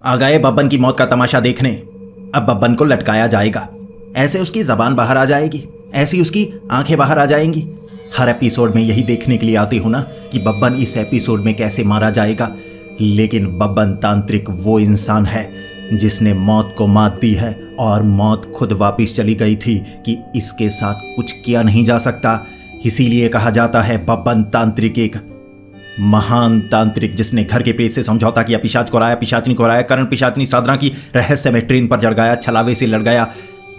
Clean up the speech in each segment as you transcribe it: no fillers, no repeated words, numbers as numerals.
आ गए बब्बन की मौत का तमाशा देखने। अब बब्बन को लटकाया जाएगा। ऐसे उसकी जबान बाहर आ जाएगी, ऐसी उसकी आंखें बाहर आ जाएंगी। हर एपिसोड में यही देखने के लिए आते हो ना कि बब्बन इस एपिसोड में कैसे मारा जाएगा। लेकिन बब्बन तांत्रिक वो इंसान है जिसने मौत को मात दी है और मौत खुद वापस चली गई थी कि इसके साथ कुछ किया नहीं जा सकता। इसीलिए कहा जाता है बब्बन तांत्रिक एक महान तांत्रिक जिसने घर के प्रेत से समझौता किया, पिशाच को हराया, पिशाचनी को हराया, करण पिशाचनी साधना की, रहस्य में ट्रेन पर चढ़ गया, छलावे से लड़ गया।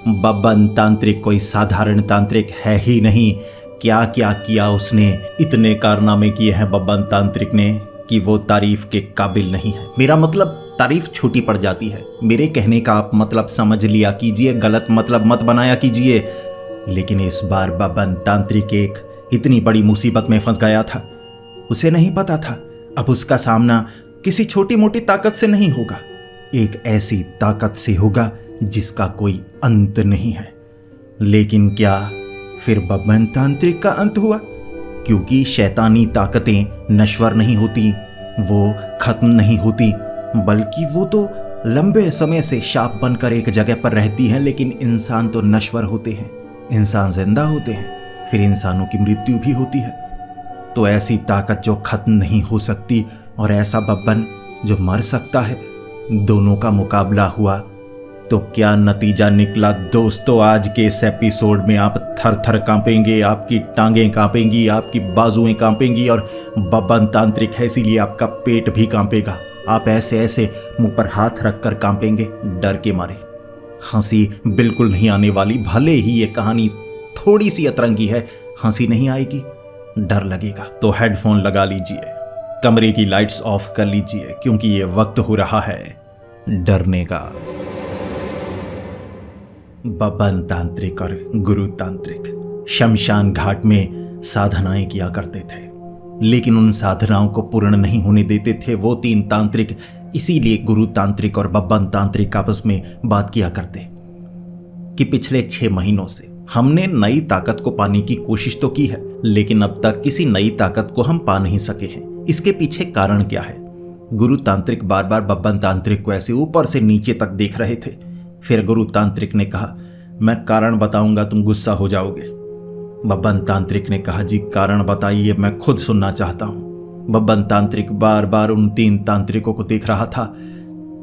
बब्बन तांत्रिक कोई साधारण तांत्रिक है ही नहीं। क्या क्या किया उसने, इतने कारनामे किए हैं बब्बन तांत्रिक ने कि वो तारीफ के काबिल नहीं है। मेरा मतलब तारीफ छोटी पड़ जाती है। मेरे कहने का आप मतलब समझ लिया कीजिए, गलत मतलब मत बनाया कीजिए। लेकिन इस बार बब्बन तांत्रिक एक इतनी बड़ी मुसीबत में फंस गया था। उसे नहीं पता था अब उसका सामना किसी छोटी मोटी ताकत से नहीं होगा, एक ऐसी ताकत से होगा जिसका कोई अंत नहीं है। लेकिन क्या फिर बब्बन तांत्रिक का अंत हुआ? क्योंकि शैतानी ताकतें नश्वर नहीं होती, वो खत्म नहीं होती, बल्कि वो तो लंबे समय से शाप बनकर एक जगह पर रहती हैं। लेकिन इंसान तो नश्वर होते हैं, इंसान जिंदा होते हैं, फिर इंसानों की मृत्यु भी होती है। तो ऐसी ताकत जो खत्म नहीं हो सकती और ऐसा बब्बन जो मर सकता है, दोनों का मुकाबला हुआ तो क्या नतीजा निकला दोस्तों? आज के इस एपिसोड में आप थर थर कांपेंगे, आपकी टांगें कांपेंगी, आपकी बाजुएं कांपेंगी और बब्बन तांत्रिक है इसीलिए आपका पेट भी कांपेगा। आप ऐसे ऐसे मुंह पर हाथ रखकर कांपेंगे डर के मारे। हंसी बिल्कुल नहीं आने वाली, भले ही ये कहानी थोड़ी सी अतरंगी है, हंसी नहीं आएगी, डर लगेगा। तो हेडफोन लगा लीजिए, कमरे की लाइट्स ऑफ कर लीजिए, क्योंकि ये वक्त हो रहा है डरने का। बब्बन तांत्रिक और गुरु तांत्रिक शमशान घाट में साधनाएं किया करते थे, लेकिन उन साधनाओं को पूर्ण नहीं होने देते थे वो तीन तांत्रिक। इसीलिए गुरु तांत्रिक और बब्बन तांत्रिक आपस में बात किया करते कि पिछले 6 महीनों से हमने नई ताकत को पाने की कोशिश तो की है, लेकिन अब तक किसी नई ताकत को हम पा नहीं सके हैं। इसके पीछे कारण क्या है? गुरु तांत्रिक बार बार बब्बन तांत्रिक को ऐसे ऊपर से नीचे तक देख रहे थे। फिर गुरु तांत्रिक ने कहा, मैं कारण बताऊंगा, तुम गुस्सा हो जाओगे। बब्बन तांत्रिक ने कहा, जी कारण बताइए, मैं खुद सुनना चाहता हूं। बब्बन तांत्रिक बार बार उन 3 तांत्रिकों को देख रहा था।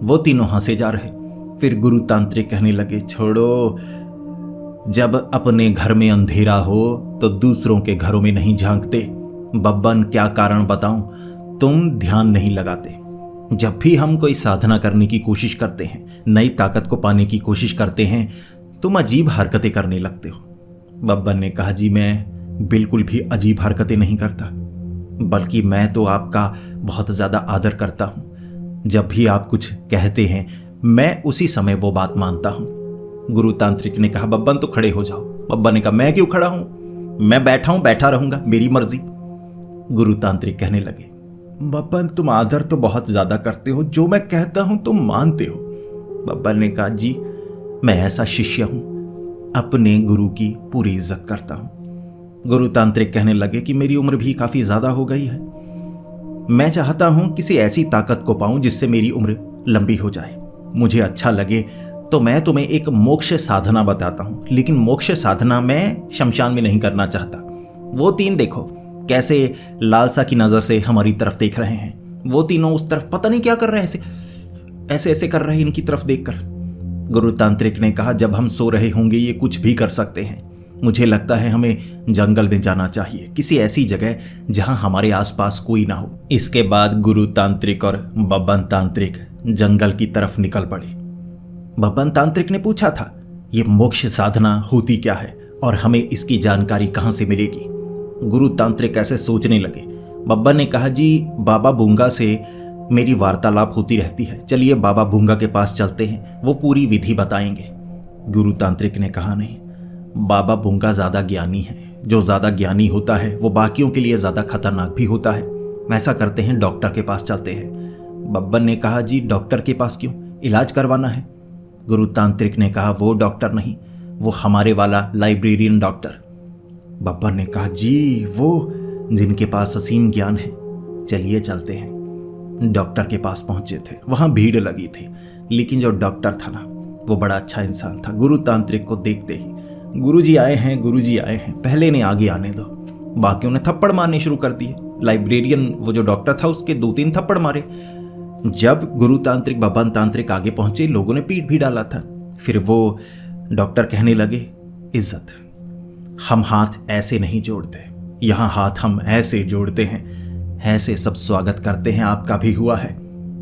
वो तीनों हंसे जा रहे। फिर गुरु तांत्रिक कहने लगे, छोड़ो, जब अपने घर में अंधेरा हो तो दूसरों के घरों में नहीं झांकते। बब्बन क्या कारण बताऊं, तुम ध्यान नहीं लगाते। जब भी हम कोई साधना करने की कोशिश करते हैं, नई ताकत को पाने की कोशिश करते हैं, तुम अजीब हरकतें करने लगते हो। बब्बन ने कहा, जी मैं बिल्कुल भी अजीब हरकतें नहीं करता, बल्कि मैं तो आपका बहुत ज्यादा आदर करता हूं। जब भी आप कुछ कहते हैं मैं उसी समय वो बात मानता हूं। गुरु तांत्रिक ने कहा, बब्बन तो खड़े हो जाओ। बब्बन ने कहा, मैं क्यों खड़ा हूं, मैं बैठा हूं, बैठा रहूंगा, मेरी मर्जी। गुरु तांत्रिक कहने लगे, बब्बन तुम आदर तो बहुत ज्यादा करते हो, जो मैं कहता हूं तुम मानते हो। बब्बन ने कहा, जी मैं ऐसा शिष्य हूं, अपने गुरु की पूरी इज्जत करता हूं। गुरु तांत्रिक कहने लगे कि मेरी उम्र भी काफी ज्यादा हो गई है, मैं चाहता हूं किसी ऐसी ताकत को पाऊं जिससे मेरी उम्र लंबी हो जाए। मुझे अच्छा लगे तो मैं तुम्हें एक मोक्ष साधना बताता हूं, लेकिन मोक्ष साधना मैं शमशान में नहीं करना चाहता। वो 3 देखो कैसे लालसा की नजर से हमारी तरफ देख रहे हैं। वो तीनों उस तरफ पता नहीं क्या कर रहे हैं, ऐसे ऐसे कर रहे हैं इनकी तरफ देखकर। गुरु तांत्रिक ने कहा, जब हम सो रहे होंगे ये कुछ भी कर सकते हैं। मुझे लगता है हमें जंगल में जाना चाहिए, किसी ऐसी जगह जहां हमारे आसपास कोई ना हो। इसके बाद गुरु तांत्रिक और बब्बन तांत्रिक जंगल की तरफ निकल पड़े। बब्बन तांत्रिक ने पूछा था, ये मोक्ष साधना होती क्या है और हमें इसकी जानकारी कहां से मिलेगी? गुरु तांत्रिक ऐसे सोचने लगे। बब्बन ने कहा, जी बाबा बूंगा से मेरी वार्तालाप होती रहती है, चलिए बाबा बूंगा के पास चलते हैं, वो पूरी विधि बताएंगे। गुरु तांत्रिक ने कहा, नहीं, बाबा बूंगा ज्यादा ज्ञानी है, जो ज्यादा ज्ञानी होता है वो बाकियों के लिए ज्यादा खतरनाक भी होता है। ऐसा करते हैं, डॉक्टर के पास चलते हैं। बब्बन ने कहा, जी डॉक्टर के पास क्यों, इलाज करवाना है। गुरु तांत्रिक ने कहा, वो डॉक्टर नहीं, वो हमारे वाला लाइब्रेरियन डॉक्टर। बब्बन ने कहा, जी वो जिनके पास असीम ज्ञान है, चलिए चलते हैं। डॉक्टर के पास पहुंचे थे। वहां भीड़ लगी थी, लेकिन जो डॉक्टर था ना, वो बड़ा अच्छा इंसान था। गुरु तांत्रिक को देखते ही गुरुजी आए हैं, गुरुजी आए हैं, पहले ने आगे आने दो। बाकियों ने थप्पड़ मारने शुरू कर दिए। लाइब्रेरियन वो जो डॉक्टर था उसके 2-3 थप्पड़ मारे। जब गुरु तांत्रिक बब्बन तांत्रिक आगे पहुंचे, लोगों ने पीट भी डाला था। फिर वो डॉक्टर कहने लगे, इज्जत, हम हाथ ऐसे नहीं जोड़ते, यहाँ हाथ हम ऐसे जोड़ते हैं, ऐसे सब स्वागत करते हैं। आपका भी हुआ है,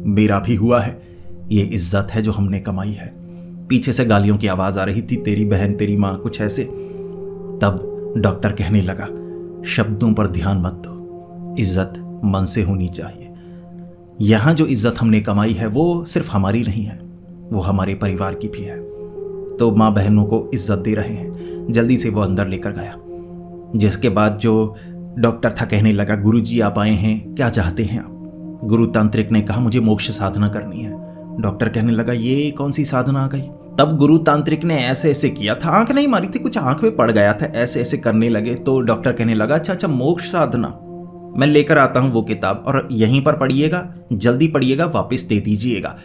मेरा भी हुआ है, ये इज्जत है जो हमने कमाई है। पीछे से गालियों की आवाज आ रही थी, तेरी बहन, तेरी माँ, कुछ ऐसे। तब डॉक्टर कहने लगा, शब्दों पर ध्यान मत दो, इज्जत मन से होनी चाहिए। यहां जो इज्जत हमने कमाई है वो सिर्फ हमारी नहीं है, वो हमारे परिवार की भी है। तो माँ बहनों को इज्जत दे रहे हैं। जल्दी से वो अंदर लेकर गया। जिसके बाद जो डॉक्टर था कहने लगा, गुरुजी आप आए हैं, क्या चाहते हैं आप? गुरु तांत्रिक ने कहा, मुझे मोक्ष साधना करनी है। डॉक्टर कहने लगा, ये कौन सी साधना आ गई? तब गुरु तांत्रिक ने ऐसे ऐसे किया था, आंख नहीं मारी थी, कुछ आंख में पड़ गया था, ऐसे ऐसे करने लगे। तो डॉक्टर कहने लगा, अच्छा मोक्ष साधना, मैं लेकर आता हूं वो किताब और यहीं पर पढ़िएगा, जल्दी पढ़िएगा, वापस दे दीजिएगा।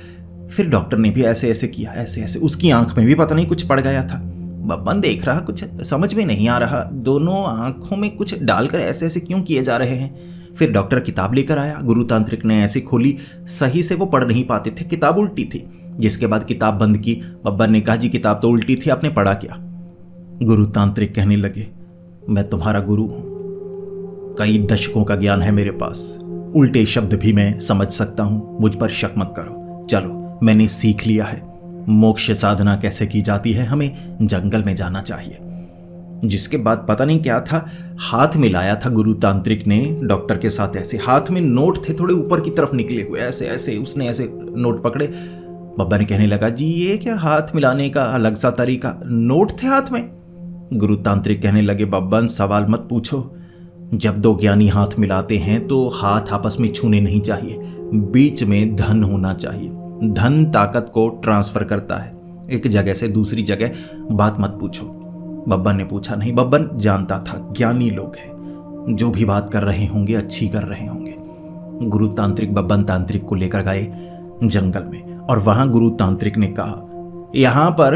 फिर डॉक्टर ने भी ऐसे ऐसे किया, ऐसे ऐसे। उसकी आंख में भी पता नहीं कुछ पड़ गया था। बब्बन देख रहा, कुछ समझ में नहीं आ रहा, दोनों आंखों में कुछ डालकर ऐसे ऐसे क्यों किए जा रहे हैं। फिर डॉक्टर किताब लेकर आया। गुरु तांत्रिक ने ऐसे खोली, सही से वो पढ़ नहीं पाते थे, किताब उल्टी थी। जिसके बाद किताब बंद की। बब्बन ने कहा, जी किताब तो उल्टी थी, आपने पढ़ा क्या? गुरु तांत्रिक कहने लगे, मैं तुम्हारा गुरु हूं, कई दशकों का ज्ञान है मेरे पास, उल्टे शब्द भी मैं समझ सकता हूं, मुझ पर शक मत करो। चलो, मैंने सीख लिया है मोक्ष साधना कैसे की जाती है, हमें जंगल में जाना चाहिए। जिसके बाद पता नहीं क्या था, हाथ मिलाया था गुरु तांत्रिक ने डॉक्टर के साथ। ऐसे हाथ में नोट थे, थोड़े ऊपर की तरफ निकले हुए, ऐसे ऐसे। उसने ऐसे नोट पकड़े। बब्बा ने कहने लगा, जी ये क्या हाथ मिलाने का अलग सा तरीका, नोट थे हाथ में? गुरु तांत्रिक कहने लगे, बब्बन सवाल मत पूछो, जब दो ज्ञानी हाथ मिलाते हैं तो हाथ आपस में छूने नहीं चाहिए, बीच में धन होना चाहिए। धन ताकत को ट्रांसफर करता है एक जगह से दूसरी जगह, बात मत पूछो। बब्बन ने पूछा नहीं। बब्बन जानता था ज्ञानी लोग हैं, जो भी बात कर रहे होंगे अच्छी कर रहे होंगे। गुरु तांत्रिक बब्बन तांत्रिक को लेकर गए जंगल में, और वहां गुरु तांत्रिक ने कहा, यहां पर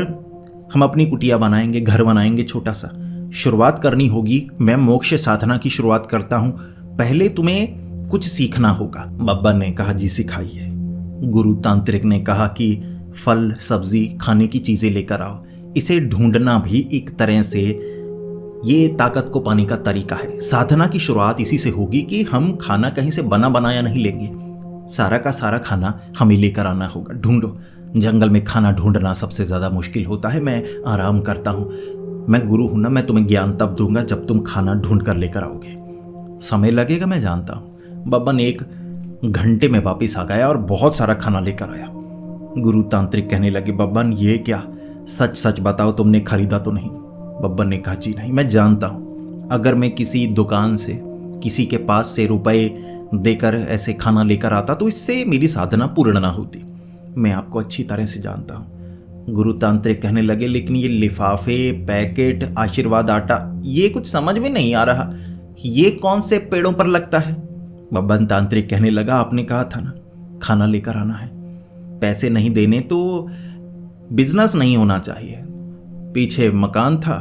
हम अपनी कुटिया बनाएंगे, घर बनाएंगे छोटा सा, शुरुआत करनी होगी। मैं मोक्ष साधना की शुरुआत करता हूं, पहले तुम्हें कुछ सीखना होगा। बब्बन ने कहा, जी सिखाइए। गुरु तांत्रिक ने कहा कि फल सब्जी खाने की चीजें लेकर आओ। इसे ढूंढना भी एक तरह से ये ताकत को पाने का तरीका है। साधना की शुरुआत इसी से होगी कि हम खाना कहीं से बना बनाया नहीं लेंगे, सारा का सारा खाना हमें लेकर आना होगा। ढूंढो। जंगल में खाना ढूंढना सबसे ज्यादा मुश्किल होता है। मैं आराम करता हूं, मैं गुरु हूं ना, मैं तुम्हें ज्ञान तब दूंगा जब तुम खाना ढूंढ कर लेकर आओगे। समय लगेगा, मैं जानता हूं। बब्बन 1 घंटे में वापिस आ गया और बहुत सारा खाना लेकर आया। गुरु तांत्रिक कहने लगे, बब्बन ये क्या, सच सच बताओ तुमने खरीदा तो नहीं? बब्बन ने कहा, जी नहीं, मैं जानता हूं, अगर मैं किसी दुकान से किसी के पास से रुपए देकर ऐसे खाना लेकर आता तो इससे मेरी साधना पूर्ण ना होती। मैं आपको अच्छी तरह से जानता हूं। गुरु तांत्रिक कहने लगे, लेकिन ये लिफाफे, पैकेट, आशीर्वाद आटा, ये कुछ समझ में नहीं आ रहा, ये कौन से पेड़ों पर लगता है? बब्बन तांत्रिक कहने लगा, आपने कहा था ना खाना लेकर आना है, पैसे नहीं देने तो बिजनेस नहीं होना चाहिए। पीछे मकान था,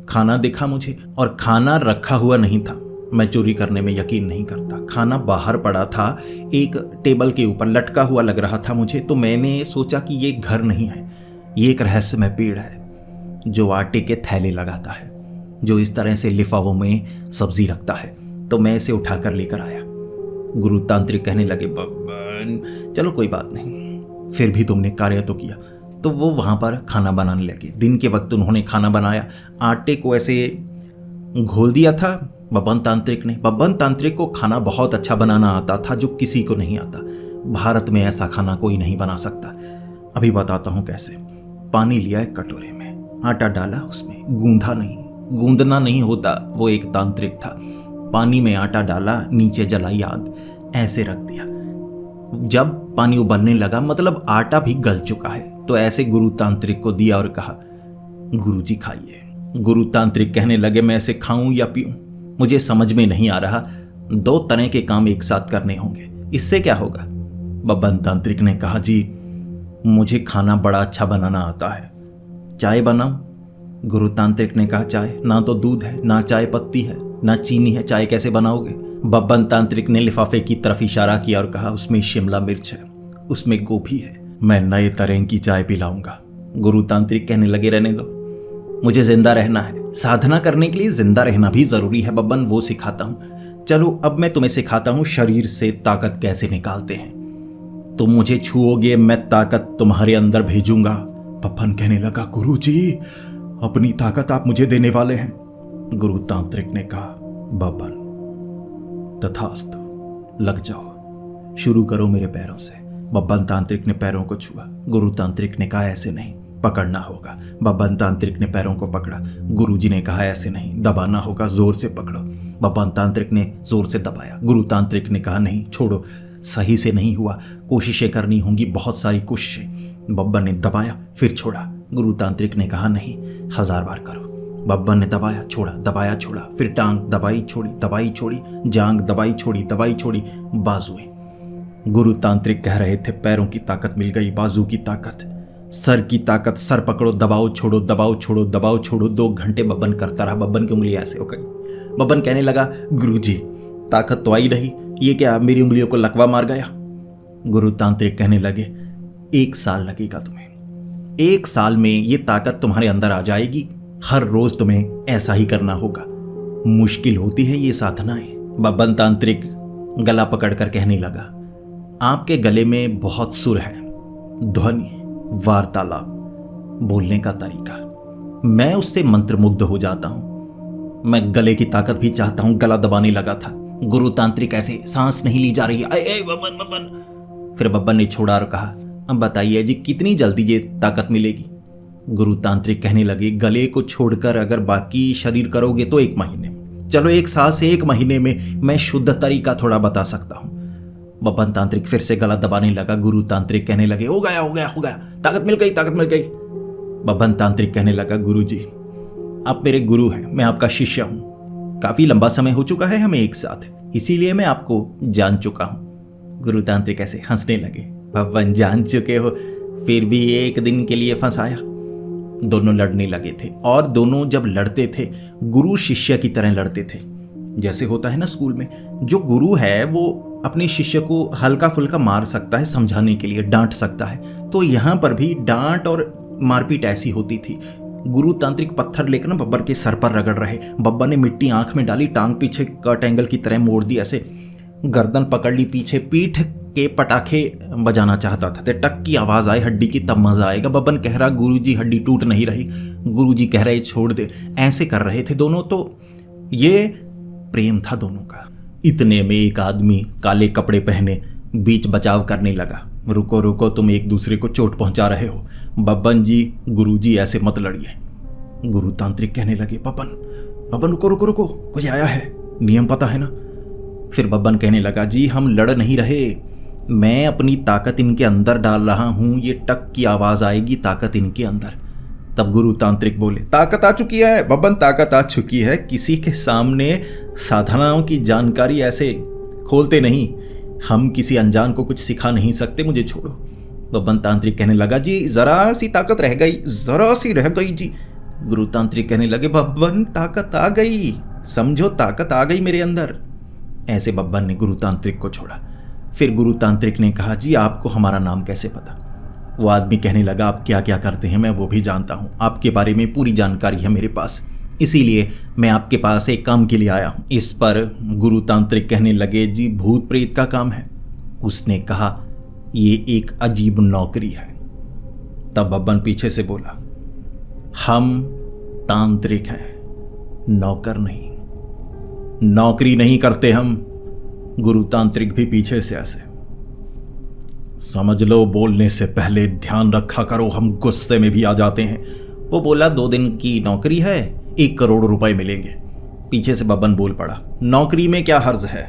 खाना दिखा मुझे, और खाना रखा हुआ नहीं था। मैं चोरी करने में यकीन नहीं करता। खाना बाहर पड़ा था, एक टेबल के ऊपर लटका हुआ लग रहा था मुझे, तो मैंने सोचा कि ये घर नहीं है, ये एक रहस्यमय पेड़ है जो आटे के थैले लगाता है, जो इस तरह से लिफाफों में सब्जी रखता है। तो मैं इसे उठाकर लेकर आया। गुरु तांत्रिक कहने लगे, बब्बन चलो कोई बात नहीं, फिर भी तुमने कार्य तो किया। तो वो वहां पर खाना बनाने लगे। दिन के वक्त उन्होंने खाना बनाया, आटे को ऐसे घोल दिया था बब्बन तांत्रिक ने। बब्बन तांत्रिक को खाना बहुत अच्छा बनाना आता था, जो किसी को नहीं आता। भारत में ऐसा खाना कोई नहीं बना सकता। अभी बताता हूं कैसे। पानी लिया एक कटोरे में, आटा डाला उसमें, गूंधा नहीं, गूंदना नहीं होता, वो एक तांत्रिक था। पानी में आटा डाला, नीचे जलाई आग, ऐसे रख दिया। जब पानी उबलने लगा, मतलब आटा भी गल चुका है, तो ऐसे गुरु तांत्रिक को दिया और कहा, गुरुजी खाइए। गुरु तांत्रिक कहने लगे, मैं इसे खाऊं या पीऊं, मुझे समझ में नहीं आ रहा। 2 तरह के काम एक साथ करने होंगे, इससे क्या होगा? बब्बन तांत्रिक ने कहा, जी मुझे खाना बड़ा अच्छा बनाना आता है, चाय बनाऊं? गुरु तांत्रिक ने कहा, चाय? ना तो दूध है, ना चाय पत्ती है, ना चीनी है, चाय कैसे बनाओगे? बब्बन तांत्रिक ने लिफाफे की तरफ इशारा किया और कहा, उसमें शिमला मिर्च है, उसमें गोभी है, मैं नए तरह की चाय पिलाऊंगा। गुरु तांत्रिक कहने लगे, रहने दो, मुझे जिंदा रहना है, साधना करने के लिए जिंदा रहना भी जरूरी है बब्बन, वो सिखाता हूं। चलो अब मैं तुम्हें सिखाता हूं शरीर से ताकत कैसे निकालते हैं। तुम मुझे छुओगे, मैं ताकत तुम्हारे अंदर भेजूंगा। बब्बन कहने लगा, गुरुजी अपनी ताकत आप मुझे देने वाले हैं? गुरु तांत्रिक ने कहा, बब्बन तथास्तु, लग जाओ, शुरू करो मेरे पैरों से। बब्बन तांत्रिक ने पैरों को छुआ। गुरु तांत्रिक ने कहा, ऐसे नहीं, पकड़ना होगा। बब्बन तांत्रिक ने पैरों को पकड़ा। गुरुजी ने कहा, ऐसे नहीं, दबाना होगा, जोर से पकड़ो। बब्बन तांत्रिक ने जोर से दबाया। गुरु तांत्रिक ने कहा, नहीं, छोड़ो, सही से नहीं हुआ, कोशिशें करनी होंगी, बहुत सारी कोशिशें। बब्बन ने दबाया, फिर छोड़ा। गुरु तांत्रिक ने कहा, नहीं, 1000 बार करो। बब्बन ने दबाया, छोड़ा, दबाया, छोड़ा, फिर टांग दबाई, छोड़ी, दबाई, छोड़ी, जांग दबाई, छोड़ी, दबाई, छोड़ी, बाजुएं। गुरु तांत्रिक कह रहे थे, पैरों की ताकत मिल गई, बाजू की ताकत, सर की ताकत, सर पकड़ो, दबाओ, छोड़ो, दबाओ, छोड़ो, दबाओ, छोड़ो। 2 घंटे बब्बन करता रहा। बब्बन की उंगलियां ऐसे हो गई। बब्बन कहने लगा, गुरुजी ताकत तो आई नहीं, ये क्या मेरी उंगलियों को लकवा मार गया? गुरु तांत्रिक कहने लगे, 1 साल लगेगा तुम्हें, 1 साल में ये ताकत तुम्हारे अंदर आ जाएगी। हर रोज तुम्हें ऐसा ही करना होगा। मुश्किल होती है ये साधनाएं। बब्बन तांत्रिक गला पकड़कर कहने लगा, आपके गले में बहुत सुर है, ध्वनि, वार्तालाप, बोलने का तरीका, मैं उससे मंत्रमुग्ध हो जाता हूं। मैं गले की ताकत भी चाहता हूं। गला दबाने लगा था। गुरु तांत्रिक ऐसे, सांस नहीं ली जा रही है, ऐ बब्बन बब्बन। फिर बब्बन ने छोड़ा और कहा, अब बताइए जी कितनी जल्दी ये ताकत मिलेगी? गुरु तांत्रिक कहने लगे, गले को छोड़कर अगर बाकी शरीर करोगे तो 1 महीने में। चलो 1 साल से 1 महीने में मैं शुद्ध तरीका थोड़ा बता सकता हूं। बब्बन तांत्रिक फिर से गला दबाने लगा। गुरु तांत्रिक कहने लगे, हो गया, हो गया, हो गया, ताकत मिल गई, ताकत मिल गई। बब्बन तांत्रिक कहने लगा, गुरुजी आप मेरे गुरु हैं, मैं आपका शिष्य हूं, काफी लंबा समय हो चुका है हमें एक साथ, इसीलिए मैं आपको जान चुका हूं। गुरु तांत्रिक ऐसे हंसने लगे, बब्बन जान चुके हो, फिर भी 1 दिन के लिए फंसाया। दोनों लड़ने लगे थे और दोनों जब लड़ते थे गुरु शिष्य की तरह लड़ते थे। जैसे होता है ना स्कूल में, जो गुरु है वो अपने शिष्य को हल्का फुल्का मार सकता है, समझाने के लिए डांट सकता है, तो यहां पर भी डांट और मारपीट ऐसी होती थी। गुरु तांत्रिक पत्थर लेकर ना बब्बर के सर पर रगड़ रहे। बब्बर ने मिट्टी आंख में डाली, टांग पीछे कट एंगल की तरह मोड़ दी, ऐसे गर्दन पकड़ ली पीछे, पीठ के पटाखे बजाना चाहता था, टक की आवाज आए हड्डी की, तब मजा आएगा। बब्बन कह रहा, गुरुजी हड्डी टूट नहीं रही, गुरुजी कह रहे छोड़ दे, ऐसे कर रहे थे दोनों। तो ये प्रेम था दोनों का। इतने में एक आदमी काले कपड़े पहने बीच बचाव करने लगा, रुको रुको, तुम एक दूसरे को चोट पहुंचा रहे हो, बब्बन जी गुरुजी ऐसे मत लड़िए। गुरु तांत्रिक कहने लगे, बब्बन रुको रुको रुको, कोई आया है, नियम पता है ना? फिर बब्बन कहने लगा, जी हम लड़ नहीं रहे, मैं अपनी ताकत इनके अंदर डाल रहा हूं, ये टक की आवाज आएगी, ताकत इनके अंदर। तब गुरु तांत्रिक बोले, ताकत आ चुकी है बब्बन, ताकत आ चुकी है, किसी के सामने साधनाओं की जानकारी ऐसे खोलते नहीं, हम किसी अनजान को कुछ सिखा नहीं सकते, मुझे छोड़ो। बब्बन तांत्रिक कहने लगा, जी जरा सी ताकत रह गई, जरा सी रह गई जी। गुरु तांत्रिक कहने लगे, बब्बन ताकत आ गई, समझो ताकत आ गई मेरे अंदर। ऐसे बब्बन ने गुरु तांत्रिक को छोड़ा। फिर गुरु तांत्रिक ने कहा, जी आपको हमारा नाम कैसे पता? वो आदमी कहने लगा, आप क्या क्या करते हैं मैं वो भी जानता हूं, आपके बारे में पूरी जानकारी है मेरे पास, इसीलिए मैं आपके पास एक काम के लिए आया हूं। इस पर गुरु तांत्रिक कहने लगे, जी भूत प्रेत का काम है। उसने कहा, ये एक अजीब नौकरी है। तब बब्बन पीछे से बोला, हम तांत्रिक हैं, नौकर नहीं, नौकरी नहीं करते हम। गुरु तांत्रिक भी पीछे से ऐसे, समझ लो बोलने से पहले ध्यान रखा करो, हम गुस्से में भी आ जाते हैं। वो बोला, 2 दिन की नौकरी है, 1 करोड़ रुपए मिलेंगे। पीछे से बब्बन बोल पड़ा, नौकरी में क्या हर्ज है,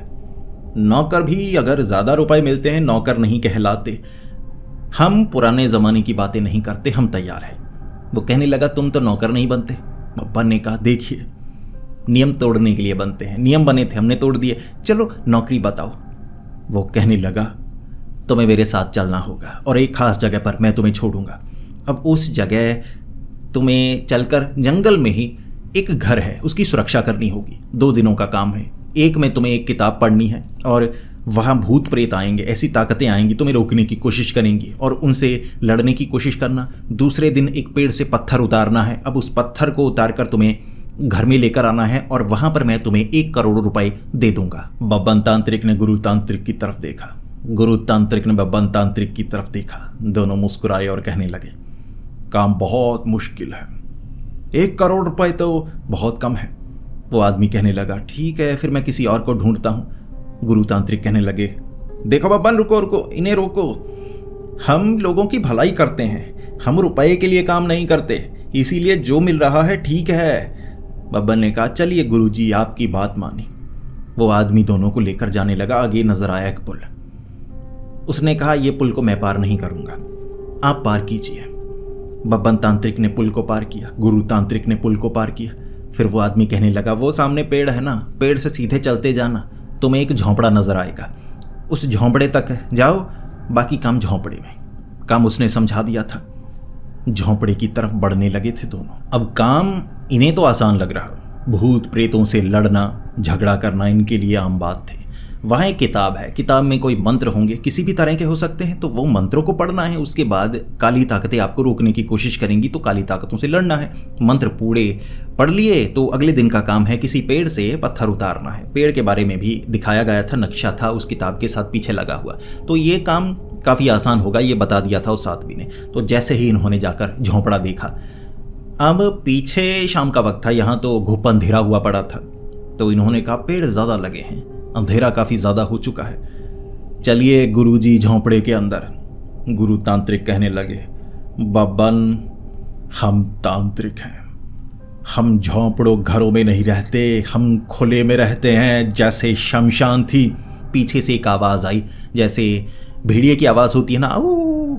नौकर भी अगर ज्यादा रुपए मिलते हैं नौकर नहीं कहलाते, हम पुराने जमाने की बातें नहीं करते, हम तैयार हैं। वो कहने लगा, तुम तो नौकर नहीं बनते। बब्बन ने कहा, देखिए नियम तोड़ने के लिए बनते हैं, नियम बने थे हमने तोड़ दिए, चलो नौकरी बताओ। वो कहने लगा, तुम्हें मेरे साथ चलना होगा और एक खास जगह पर मैं तुम्हें छोड़ूंगा। अब उस जगह तुम्हें चलकर जंगल में ही एक घर है, उसकी सुरक्षा करनी होगी। 2 दिनों का काम है। एक में तुम्हें एक किताब पढ़नी है और वहाँ भूत प्रेत आएंगे, ऐसी ताकतें आएंगी, तुम्हें रोकने की कोशिश करेंगी और उनसे लड़ने की कोशिश करना। दूसरे दिन एक पेड़ से पत्थर उतारना है। अब उस पत्थर को उतार कर तुम्हें घर में लेकर आना है और वहाँ पर मैं तुम्हें 1 करोड़ रुपए दे दूंगा। बब्बन तांत्रिक ने गुरु तांत्रिक की तरफ देखा, गुरु तांत्रिक ने बब्बन तांत्रिक की तरफ देखा। दोनों मुस्कुराए और कहने लगे, काम बहुत मुश्किल है, 1 करोड़ रुपए तो बहुत कम है। वो आदमी कहने लगा, ठीक है फिर मैं किसी और को ढूंढता हूँ। गुरु तांत्रिक कहने लगे, देखो बब्बन, रुको रुको, इन्हें रोको। हम लोगों की भलाई करते हैं, हम रुपए के लिए काम नहीं करते, इसीलिए जो मिल रहा है ठीक है। बब्बन ने कहा, चलिए गुरुजी आपकी बात मानी। वो आदमी दोनों को लेकर जाने लगा। आगे नजर आया एक पुल। उसने कहा, ये पुल को मैं पार नहीं करूंगा, आप पार कीजिए। बब्बन तांत्रिक ने पुल को पार किया, गुरु तांत्रिक ने पुल को पार किया। फिर वो आदमी कहने लगा, वो सामने पेड़ है ना, पेड़ से सीधे चलते जाना, तुम्हें एक झोंपड़ा नजर आएगा, उस झोंपड़े तक जाओ, बाकी काम झोंपड़े में। काम उसने समझा दिया था। झोंपड़े की तरफ बढ़ने लगे थे दोनों। अब काम इन्हें तो आसान लग रहा, भूत प्रेतों से लड़ना झगड़ा करना इनके लिए आम बात थे। वहाँ एक किताब है, किताब में कोई मंत्र होंगे, किसी भी तरह के हो सकते हैं, तो वो मंत्रों को पढ़ना है। उसके बाद काली ताकतें आपको रोकने की कोशिश करेंगी, तो काली ताकतों से लड़ना है। मंत्र पूरे पढ़ लिए तो अगले दिन का काम है किसी पेड़ से पत्थर उतारना है। पेड़ के बारे में भी दिखाया गया था, नक्शा था उस किताब के साथ पीछे लगा हुआ, तो ये काम काफ़ी आसान होगा, ये बता दिया था उस आदमी ने। तो जैसे ही इन्होंने जाकर झोंपड़ा देखा, अब पीछे शाम का वक्त था, यहाँ तो घुप अंधेरा हुआ पड़ा था, तो इन्होंने कहा पेड़ ज़्यादा लगे हैं, अंधेरा काफ़ी ज़्यादा हो चुका है, चलिए गुरुजी झोंपड़े के अंदर। गुरु तांत्रिक कहने लगे, बब्बन हम तांत्रिक हैं, हम झोंपड़ों घरों में नहीं रहते, हम खुले में रहते हैं। जैसे शमशान थी, पीछे से एक आवाज़ आई, जैसे भेड़िए की आवाज़ होती है ना, आओ।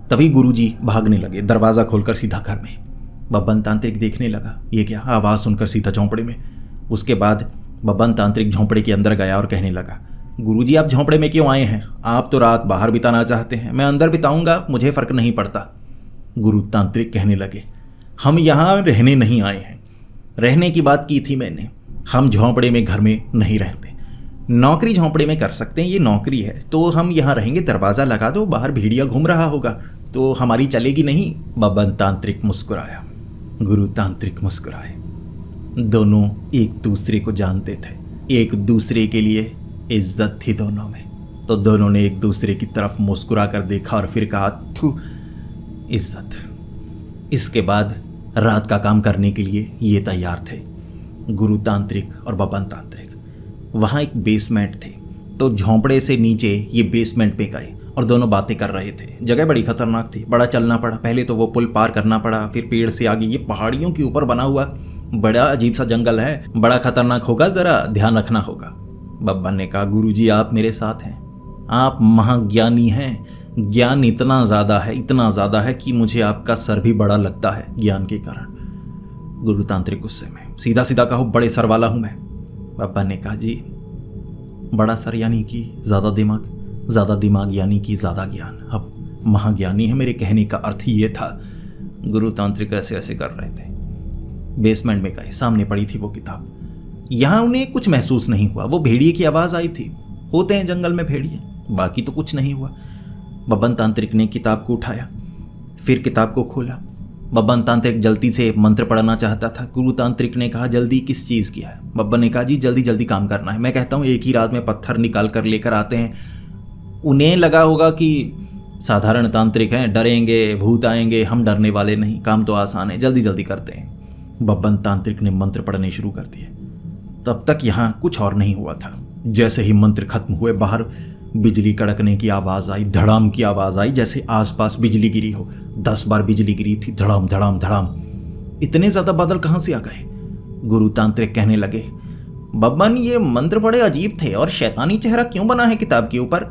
तभी गुरुजी भागने लगे, दरवाज़ा खोलकर सीधा घर में। बब्बन तांत्रिक देखने लगा, ये क्या, आवाज़ सुनकर सीधा झोंपड़े में। उसके बाद बब्बन तांत्रिक झोंपड़े के अंदर गया और कहने लगा, गुरुजी आप झोंपड़े में क्यों आए हैं? आप तो रात बाहर बिताना चाहते हैं, मैं अंदर बिताऊंगा, मुझे फ़र्क नहीं पड़ता। गुरु तांत्रिक कहने लगे, हम यहाँ रहने नहीं आए हैं, रहने की बात की थी मैंने, हम झोंपड़े में घर में नहीं रहते। नौकरी झोंपड़े में कर सकते हैं, ये नौकरी है, तो हम यहाँ रहेंगे। दरवाज़ा लगा दो, बाहर भेड़िया घूम रहा होगा तो हमारी चलेगी नहीं। बब्बन तांत्रिक मुस्कुराया, गुरु तांत्रिक मुस्कुराए। दोनों एक दूसरे को जानते थे, एक दूसरे के लिए इज्जत थी दोनों में, तो दोनों ने एक दूसरे की तरफ मुस्कुरा कर देखा और फिर कहा, थू, इज्जत। इसके बाद रात का काम करने के लिए ये तैयार थे, गुरु तांत्रिक और बब्बन तांत्रिक। वहाँ एक बेसमेंट थे, तो झोंपड़े से नीचे ये बेसमेंट पे गए और दोनों बातें कर रहे थे। जगह बड़ी खतरनाक थी, बड़ा चलना पड़ा, पहले तो वो पुल पार करना पड़ा, फिर पेड़ से आगे ये पहाड़ियों के ऊपर बना हुआ बड़ा अजीब सा जंगल है, बड़ा खतरनाक होगा, ज़रा ध्यान रखना होगा। बब्बन ने कहा, गुरुजी आप मेरे साथ हैं, आप महाज्ञानी हैं, ज्ञान इतना ज़्यादा है कि मुझे आपका सर भी बड़ा लगता है ज्ञान के कारण। गुरु तांत्रिक गुस्से में, सीधा सीधा कहो, बड़े सर वाला हूँ मैं। बब्बन ने कहा, जी बड़ा सर यानी कि ज़्यादा दिमाग यानी कि ज़्यादा ज्ञान, अब महाज्ञानी है, मेरे कहने का अर्थ ही ये था। गुरु तांत्रिक ऐसे ऐसे कर रहे थे। बेसमेंट में गए, सामने पड़ी थी वो किताब। यहाँ उन्हें कुछ महसूस नहीं हुआ, वो भेड़िए की आवाज़ आई थी, होते हैं जंगल में भेड़िए, बाकी तो कुछ नहीं हुआ। बब्बन तांत्रिक ने किताब को उठाया, फिर किताब को खोला। बब्बन तांत्रिक जल्दी से मंत्र पढ़ना चाहता था। गुरु तांत्रिक ने कहा, जल्दी किस चीज़ की है? बब्बन ने कहा, जी जल्दी जल्दी काम करना है, मैं कहता हूँ एक ही रात में पत्थर निकाल कर लेकर आते हैं। उन्हें लगा होगा कि साधारण तांत्रिक हैं, डरेंगे, भूत आएंगे, हम डरने वाले नहीं, काम तो आसान है, जल्दी जल्दी करते हैं। बब्बन तांत्रिक ने मंत्र पढ़ने शुरू कर दिए। तब तक यहाँ कुछ और नहीं हुआ था। जैसे ही मंत्र खत्म हुए, बाहर बिजली कड़कने की आवाज़ आई, धड़ाम की आवाज़ आई, जैसे आसपास बिजली गिरी हो। 10 बार बिजली गिरी थी, धड़ाम धड़ाम धड़ाम। इतने ज़्यादा बादल कहाँ से आ गए? गुरु तांत्रिक कहने लगे, बब्बन ये मंत्र बड़े अजीब थे और शैतानी चेहरा क्यों बना है किताब के ऊपर?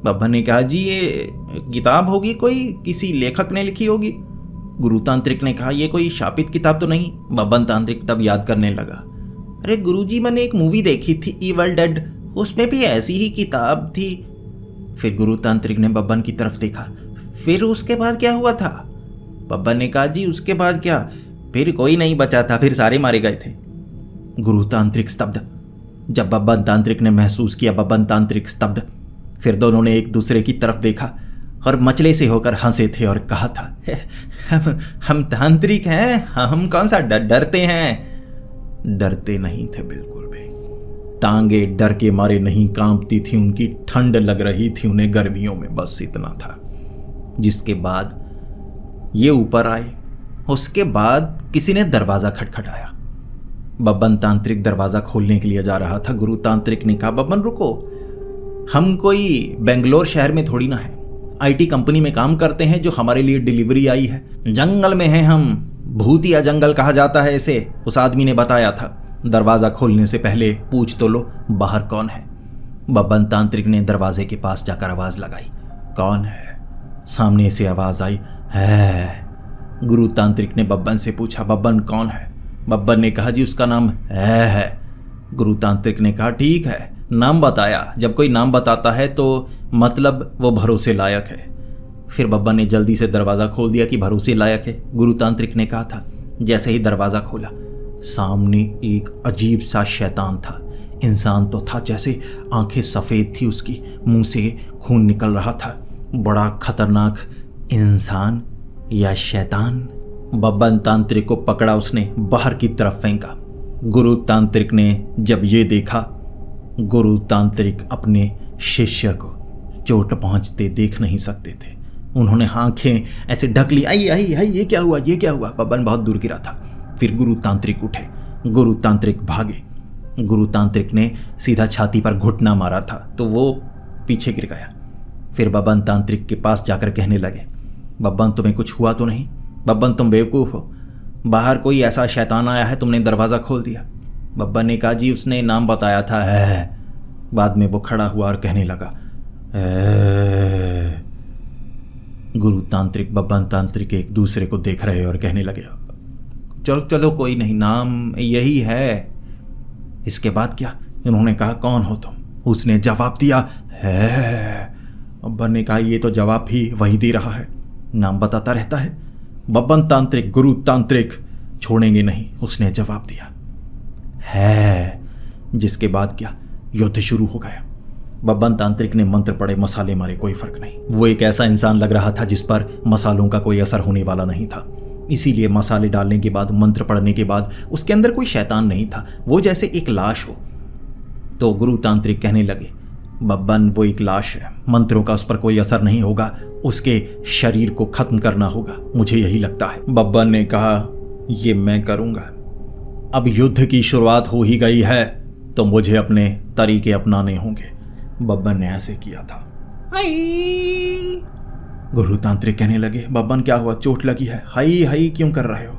बब्बन ने कहा, जी ये किताब होगी कोई, किसी लेखक ने लिखी होगी। गुरु तांत्रिक ने कहा, ये कोई शापित किताब तो नहीं? बब्बन तांत्रिक तब याद करने लगा, अरे गुरुजी मैंने एक मूवी देखी थी, इवल डेड, उसमें भी ऐसी ही किताब थी। फिर गुरु तांत्रिक ने बब्बन की तरफ देखा। फिर उसके बाद क्या हुआ था? बब्बन ने कहा, जी उसके बाद क्या, फिर कोई नहीं बचा था, फिर सारे मारे गए थे। गुरु तांत्रिक स्तब्ध। जब बब्बन तांत्रिक ने महसूस किया बब्बन तांत्रिक स्तब्ध, फिर दोनों ने एक दूसरे की तरफ देखा और मचले से होकर हंसे थे और कहा था, हम तांत्रिक हैं, हम कौन सा डरते हैं। डरते नहीं थे बिल्कुल भी। टांगे डर के मारे नहीं कांपती थी उनकी, ठंड लग रही थी उन्हें गर्मियों में, बस इतना था। जिसके बाद ये ऊपर आए, उसके बाद किसी ने दरवाजा खटखटाया। बब्बन तांत्रिक दरवाजा खोलने के लिए जा रहा था। गुरु तांत्रिक ने कहा, बब्बन रुको, हम कोई बेंगलोर शहर में थोड़ी ना है, आईटी कंपनी में काम करते हैं जो हमारे लिए डिलीवरी आई है। जंगल में हैं हम, भूतिया जंगल कहा जाता है इसे, उस आदमी ने बताया था। दरवाजा खोलने से पहले पूछ तो लो बाहर कौन है। बब्बन तांत्रिक ने दरवाजे के पास जाकर आवाज लगाई, कौन है? सामने से आवाज आई, है। गुरु तांत्रिक ने बब्बन से पूछा, बब्बन कौन है? बब्बन ने कहा, जी उसका नाम है। गुरु तांत्रिक ने कहा, ठीक है, नाम बताया। जब कोई नाम बताता है तो मतलब वो भरोसे लायक है। फिर बब्बन ने जल्दी से दरवाज़ा खोल दिया कि भरोसे लायक है। गुरु तांत्रिक ने कहा था। जैसे ही दरवाज़ा खोला, सामने एक अजीब सा शैतान था। इंसान तो था, जैसे आंखें सफ़ेद थी उसकी, मुंह से खून निकल रहा था। बड़ा खतरनाक इंसान या शैतान। बब्बन तांत्रिक को पकड़ा उसने, बाहर की तरफ फेंका। गुरु तांत्रिक ने जब ये देखा, गुरु तांत्रिक अपने शिष्य को चोट पहुंचते देख नहीं सकते थे। उन्होंने आंखें ऐसे ढक ली, आई आई आई, ये क्या हुआ, ये क्या हुआ। बब्बन बहुत दूर गिरा था। फिर गुरु तांत्रिक उठे, गुरु तांत्रिक भागे। गुरु तांत्रिक ने सीधा छाती पर घुटना मारा था तो वो पीछे गिर गया। फिर बब्बन तांत्रिक के पास जाकर कहने लगे, बब्बन तुम्हें कुछ हुआ तो नहीं? बब्बन तुम बेवकूफ़ हो, बाहर कोई ऐसा शैतान आया है, तुमने दरवाज़ा खोल दिया। बब्बन ने कहा, जी उसने नाम बताया था, है। बाद में वो खड़ा हुआ और कहने लगा, गुरु तांत्रिक बब्बन तांत्रिक एक दूसरे को देख रहे और कहने लगे, चलो चलो कोई नहीं, नाम यही है। इसके बाद क्या? इन्होंने कहा, कौन हो तुम? उसने जवाब दिया, है। बब्बन ने कहा, ये तो जवाब भी वही दे रहा है, नाम बताता रहता है। बब्बन तांत्रिक गुरु तांत्रिक छोड़ेंगे नहीं, उसने जवाब दिया, है। जिसके बाद क्या? युद्ध शुरू हो गया। बब्बन तांत्रिक ने मंत्र पढ़े, मसाले मारे, कोई फर्क नहीं। वो एक ऐसा इंसान लग रहा था जिस पर मसालों का कोई असर होने वाला नहीं था। इसीलिए मसाले डालने के बाद, मंत्र पढ़ने के बाद उसके अंदर कोई शैतान नहीं था, वो जैसे एक लाश हो। तो गुरु तांत्रिक कहने लगे, बब्बन वो एक लाश है, मंत्रों का उस पर कोई असर नहीं होगा, उसके शरीर को खत्म करना होगा, मुझे यही लगता है। बब्बन ने कहा, ये मैं करूंगा। अब युद्ध की शुरुआत हो ही गई है तो मुझे अपने तरीके अपनाने होंगे। बब्बन ने ऐसे किया था। गुरु तांत्रिक कहने लगे, बब्बन क्या हुआ, चोट लगी है? हाई हाई क्यों कर रहे हो?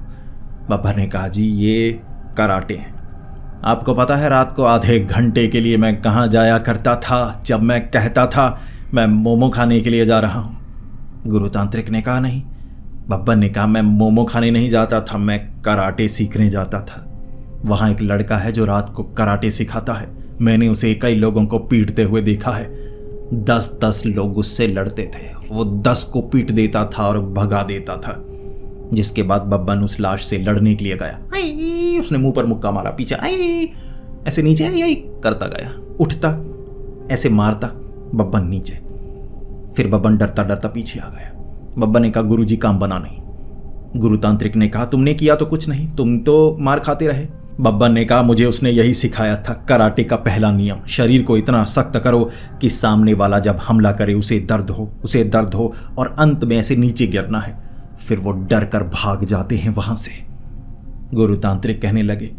बब्बन ने कहा, जी ये कराटे हैं। आपको पता है रात को आधे घंटे के लिए मैं कहाँ जाया करता था जब मैं कहता था मैं मोमो खाने के लिए जा रहा हूँ? गुरु तांत्रिक ने कहा, नहीं। बब्बन ने कहा, मैं मोमो खाने नहीं जाता था, मैं कराटे सीखने जाता था। वहाँ एक लड़का है जो रात को कराटे सिखाता है, मैंने उसे कई लोगों को पीटते हुए देखा है। 10-10 लोग उससे लड़ते थे, वो 10 को पीट देता था और भगा देता था। जिसके बाद बब्बन उस लाश से लड़ने के लिए गया। आई, उसने मुंह पर मुक्का मारा, पीछे आई, ऐसे नीचे आई आई करता गया, उठता, ऐसे मारता, बब्बन नीचे। फिर बब्बन डरता डरता पीछे आ गया। बब्बन ने कहा, गुरुजी काम बना नहीं। गुरु तांत्रिक ने कहा, तुमने किया तो कुछ नहीं, तुम तो मार खाते रहे। बब्बन ने कहा, मुझे उसने यही सिखाया था, कराटे का पहला नियम, शरीर को इतना सख्त करो कि सामने वाला जब हमला करे उसे दर्द हो और अंत में ऐसे नीचे गिरना है, फिर वो डर कर भाग जाते हैं वहां से। गुरु तांत्रिक कहने लगे,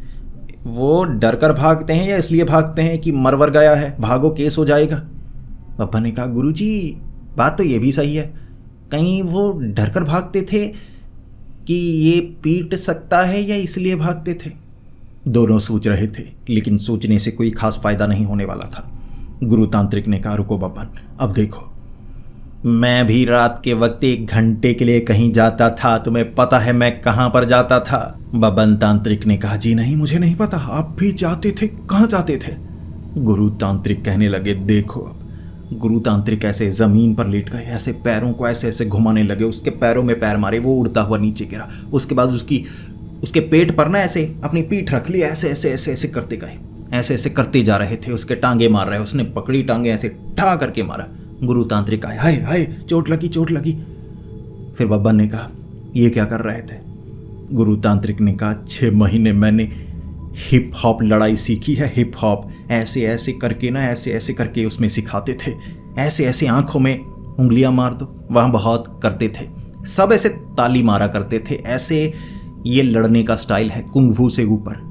वो डर कर भागते हैं या इसलिए भागते हैं कि मरवर गया है, भागो केस हो जाएगा? बब्बन ने कहा, गुरुजी बात तो ये भी सही है, कहीं वो डर कर भागते थे कि ये पीट सकता है या इसलिए भागते थे? दोनों सोच रहे थे, लेकिन सोचने से कोई खास फायदा नहीं होने वाला था। गुरु तांत्रिक ने कहा, रुको बब्बन, अब देखो, मैं भी रात के वक्त 1 घंटे के लिए कहीं जाता था, तुम्हें पता है मैं कहां पर जाता था? बब्बन तांत्रिक ने कहा, जी नहीं, मुझे नहीं पता, आप भी जाते थे, कहां जाते थे? गुरु तांत्रिक कहने लगे, देखो अब गुरु तांत्रिक ऐसे जमीन पर लेट गए, ऐसे पैरों को ऐसे ऐसे घुमाने लगे, उसके पैरों में पैर मारे, वो उड़ता हुआ नीचे गिरा। उसके बाद उसके पेट पर ना ऐसे अपनी पीठ रख ली, ऐसे ऐसे ऐसे ऐसे करते गए, ऐसे ऐसे करते जा रहे थे। उसके टांगे मार रहे, उसने पकड़ी टांगे, ऐसे ठा करके मारा। गुरु तांत्रिक आए, हाय हाय चोट लगी चोट लगी। फिर बब्बन ने कहा, ये क्या कर रहे थे? गुरु तांत्रिक ने कहा, 6 महीने मैंने हिप हॉप लड़ाई सीखी है। हिप हॉप ऐसे ऐसे करके ना, ऐसे ऐसे करके उसमें सिखाते थे, ऐसे ऐसे आंखों में उंगलियां मार दो, वहां बहुत करते थे, सब ऐसे ताली मारा करते थे, ऐसे ये लड़ने का स्टाइल है, कुंग-फू से ऊपर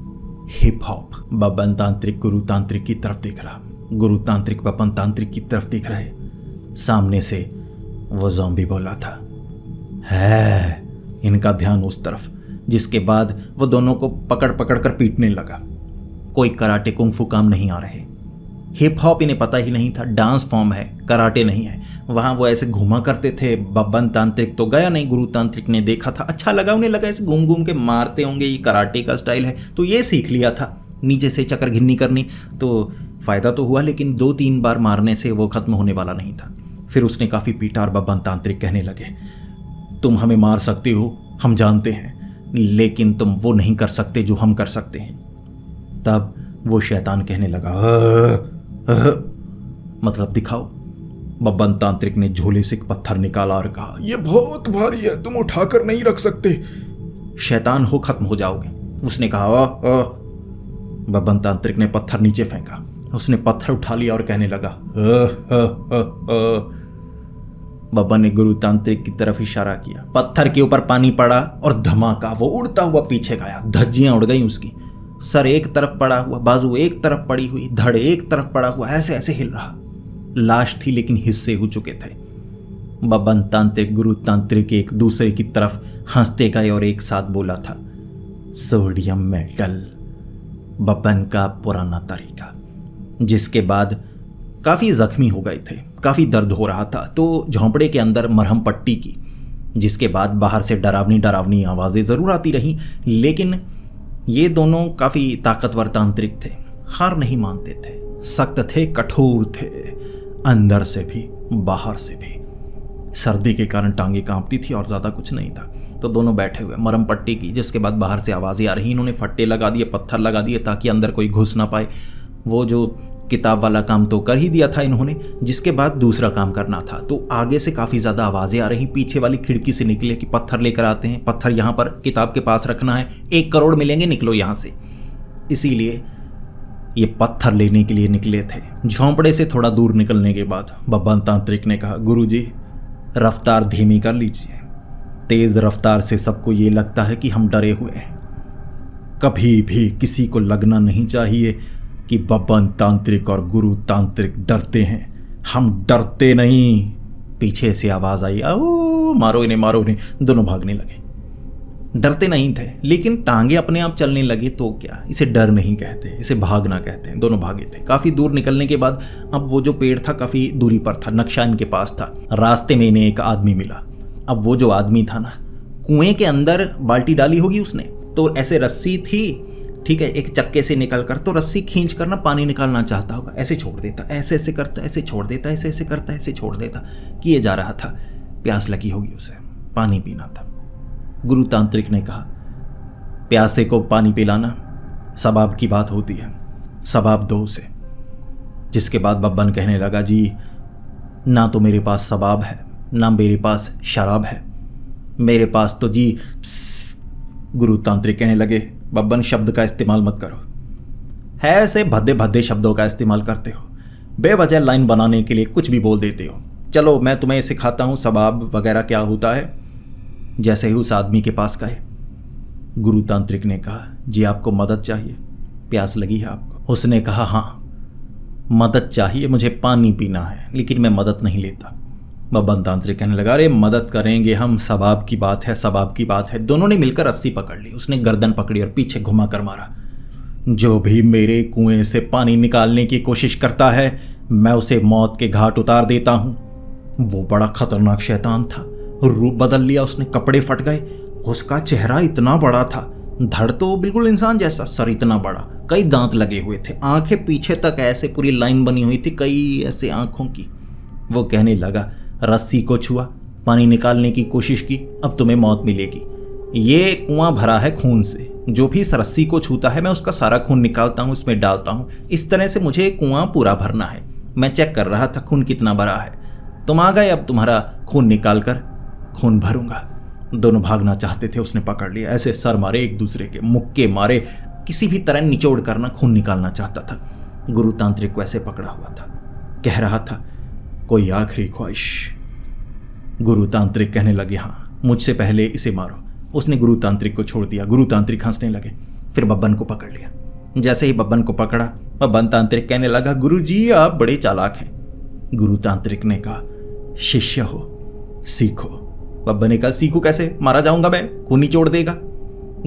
हिप हॉप। बब्बन तांत्रिक गुरु तांत्रिक की तरफ देख रहा, गुरु तांत्रिक बब्बन तांत्रिक की तरफ देख रहे। सामने से वो ज़ॉम्बी बोला था, है। इनका ध्यान उस तरफ, जिसके बाद वो दोनों को पकड़ पकड़ कर पीटने लगा। कोई कराटे कुंग-फू काम नहीं आ रहे, हिप हॉप इन्हें पता ही नहीं था, डांस फॉर्म है, कराटे नहीं है। वहाँ वो ऐसे घूमा करते थे। बब्बन तांत्रिक तो गया नहीं, गुरु तांत्रिक ने देखा था, अच्छा लगा, उन्हें लगा ऐसे घूम घूम के मारते होंगे, ये कराटे का स्टाइल है, तो ये सीख लिया था, नीचे से चक्कर घिन्नी करनी। तो फ़ायदा तो हुआ, लेकिन 2-3 बार मारने से वो ख़त्म होने वाला नहीं था। फिर उसने काफ़ी पीटा और बब्बन तांत्रिक कहने लगे, तुम हमें मार सकते हो, हम जानते हैं, लेकिन तुम वो नहीं कर सकते जो हम कर सकते हैं। तब वो शैतान कहने लगा, मतलब दिखाओ। बब्बन तांत्रिक ने झोले से एक पत्थर निकाला और कहा, यह बहुत भारी है, तुम उठाकर नहीं रख सकते, शैतान हो खत्म हो जाओगे। उसने कहा, बब्बन तांत्रिक ने पत्थर नीचे फेंका, उसने पत्थर उठा लिया और कहने लगा, बब्बन ने गुरु तांत्रिक की तरफ इशारा किया। पत्थर के ऊपर पानी पड़ा और धमाका, वो उड़ता हुआ पीछे गया, धज्जियां उड़ गई उसकी, सर एक तरफ पड़ा हुआ, बाजू एक तरफ पड़ी हुई, धड़ एक तरफ पड़ा हुआ, ऐसे ऐसे हिल रहा। लाश थी लेकिन हिस्से हो चुके थे। बब्बन तांत्रिक गुरु तांत्रिक एक दूसरे की तरफ हंसते गए और एक साथ बोला था, सोडियम मेटल, बब्बन का पुराना तरीका। जिसके बाद काफ़ी जख्मी हो गए थे, काफ़ी दर्द हो रहा था, तो झोंपड़े के अंदर मरहम पट्टी की। जिसके बाद बाहर से डरावनी डरावनी आवाज़ें ज़रूर आती रहीं, लेकिन ये दोनों काफ़ी ताकतवर तांत्रिक थे, हार नहीं मानते थे, सख्त थे, कठोर थे, अंदर से भी बाहर से भी। सर्दी के कारण टांगे कांपती थी और ज़्यादा कुछ नहीं था। तो दोनों बैठे हुए मरहम पट्टी की, जिसके बाद बाहर से आवाज़ें आ रही। इन्होंने फट्टे लगा दिए, पत्थर लगा दिए ताकि अंदर कोई घुस ना पाए। वो जो किताब वाला काम तो कर ही दिया था इन्होंने, जिसके बाद दूसरा काम करना था। तो आगे से काफ़ी ज़्यादा आवाज़ें आ रही, पीछे वाली खिड़की से निकले कि पत्थर लेकर आते हैं, पत्थर यहाँ पर किताब के पास रखना है, 1 करोड़ मिलेंगे, निकलो यहाँ से। इसीलिए ये पत्थर लेने के लिए निकले थे। झोंपड़े से थोड़ा दूर निकलने के बाद बब्बन तांत्रिक ने कहा, गुरुजी रफ्तार धीमी कर लीजिए, तेज़ रफ्तार से सबको ये लगता है कि हम डरे हुए हैं। कभी भी किसी को लगना नहीं चाहिए कि बब्बन तांत्रिक और गुरु तांत्रिक डरते हैं, हम डरते नहीं। पीछे से आवाज़ आई, आओ मारो इन्हें, मारो इन्हें। दोनों भागने लगे। डरते नहीं थे, लेकिन टांगे अपने आप चलने लगी तो क्या, इसे डर नहीं कहते, इसे भागना कहते हैं। दोनों भागे थे। काफ़ी दूर निकलने के बाद अब वो जो पेड़ था काफ़ी दूरी पर था, नक्शा इनके पास था। रास्ते में इन्हें एक आदमी मिला। अब वो जो आदमी था ना, कुएं के अंदर बाल्टी डाली होगी उसने, तो ऐसे रस्सी थी, ठीक है, एक चक्के से निकल कर, तो रस्सी खींच कर ना पानी निकालना चाहता होगा, ऐसे छोड़ देता, ऐसे ऐसे करता, ऐसे छोड़ देता, ऐसे ऐसे करता, ऐसे छोड़ देता, किए जा रहा था। प्यास लगी होगी उसे, पानी पीना था। गुरु तांत्रिक ने कहा, प्यासे को पानी पिलाना सबाब की बात होती है, सबाब दो उसे। जिसके बाद बब्बन कहने लगा, जी ना तो मेरे पास सबाब है, ना मेरे पास शराब है, मेरे पास तो जी। गुरु तांत्रिक कहने लगे, बब्बन शब्द का इस्तेमाल मत करो, है ऐसे भद्दे भद्दे शब्दों का इस्तेमाल करते हो, बेवजह लाइन बनाने के लिए कुछ भी बोल देते हो। चलो मैं तुम्हें सिखाता हूँ सबाब वगैरह क्या होता है। जैसे ही उस आदमी के पास गए, गुरु तांत्रिक ने कहा, जी आपको मदद चाहिए, प्यास लगी है आपको? उसने कहा, हाँ मदद चाहिए, मुझे पानी पीना है, लेकिन मैं मदद नहीं लेता। बब्बन तांत्रिक कहने लगा, अरे मदद करेंगे हम, सबाब की बात है, सबाब की बात है। दोनों ने मिलकर रस्सी पकड़ ली, उसने गर्दन पकड़ी और पीछे घुमा कर मारा। जो भी मेरे कुएं से पानी निकालने की कोशिश करता है, मैं उसे मौत के घाट उतार देता हूँ। वो बड़ा खतरनाक शैतान था, रूप बदल लिया उसने, कपड़े फट गए, उसका चेहरा इतना बड़ा था, धड़ तो बिल्कुल इंसान जैसा, सर इतना बड़ा, कई दांत लगे हुए थे, आंखें पीछे तक ऐसे पूरी लाइन बनी हुई थी, कई ऐसे आंखों की, वो कहने लगा, रस्सी को छुआ, पानी निकालने की कोशिश की, अब तुम्हें मौत मिलेगी। ये कुआं भरा है खून से, जो भी इस रस्सी को छूता है मैं उसका सारा खून निकालता हूँ, इसमें डालता हूँ। इस तरह से मुझे कुआं पूरा भरना है। मैं चेक कर रहा था खून कितना भरा है। तुम आ गए, अब तुम्हारा खून निकाल कर खून भरूंगा। दोनों भागना चाहते थे, उसने पकड़ लिया। ऐसे सर मारे एक दूसरे के, मुक्के मारे, किसी भी तरह निचोड़ करना खून निकालना चाहता था। गुरु तांत्रिक को ऐसे पकड़ा हुआ था, कह रहा था, कोई आखिरी ख्वाहिश। गुरु तांत्रिक कहने लगे, हाँ, मुझसे पहले इसे मारो। उसने गुरु तांत्रिक को छोड़ दिया। गुरु तांत्रिक हंसने लगे, फिर बब्बन को पकड़ लिया। जैसे ही बब्बन को पकड़ा, बब्बन तांत्रिक कहने लगा, गुरु जी आप बड़े चालाक हैं। गुरु तांत्रिक ने कहा, शिष्य हो, सीखो। बब्बन ने कहा, सीखो कैसे, मारा जाऊंगा मैं, खून निचोड़ देगा।